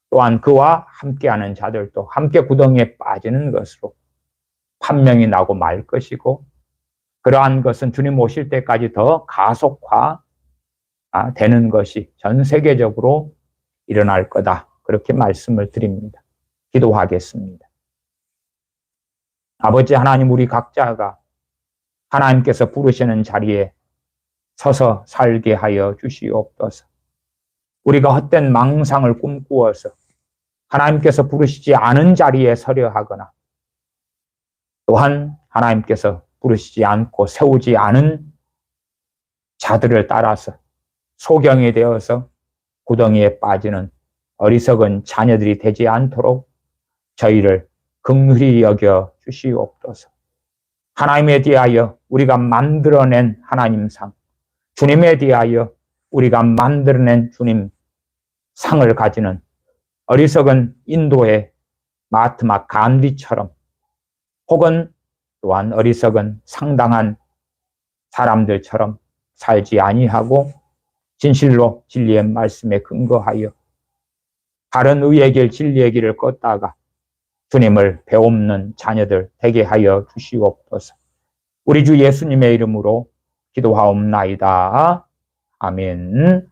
A: 또한 그와 함께하는 자들도 함께 구덩이에 빠지는 것으로 판명이 나고 말 것이고 그러한 것은 주님 오실 때까지 더 가속화 되는 것이 전 세계적으로 일어날 거다. 그렇게 말씀을 드립니다. 기도하겠습니다. 아버지 하나님, 우리 각자가 하나님께서 부르시는 자리에 서서 살게 하여 주시옵소서. 우리가 헛된 망상을 꿈꾸어서 하나님께서 부르시지 않은 자리에 서려 하거나 또한 하나님께서 부르시지 않고 세우지 않은 자들을 따라서 소경이 되어서 구덩이에 빠지는 어리석은 자녀들이 되지 않도록 저희를 긍휼히 여겨 주시옵소서. 하나님에 대하여 우리가 만들어낸 하나님상, 주님에 대하여 우리가 만들어낸 주님 상을 가지는 어리석은 인도의 마하트마 간디처럼 혹은 또한 어리석은 상당한 사람들처럼 살지 아니하고 진실로 진리의 말씀에 근거하여 바른 의의 길 진리의 길을 걷다가 주님을 배움는 자녀들 되게 하여 주시옵소서. 우리 주 예수님의 이름으로 기도하옵나이다. 아멘.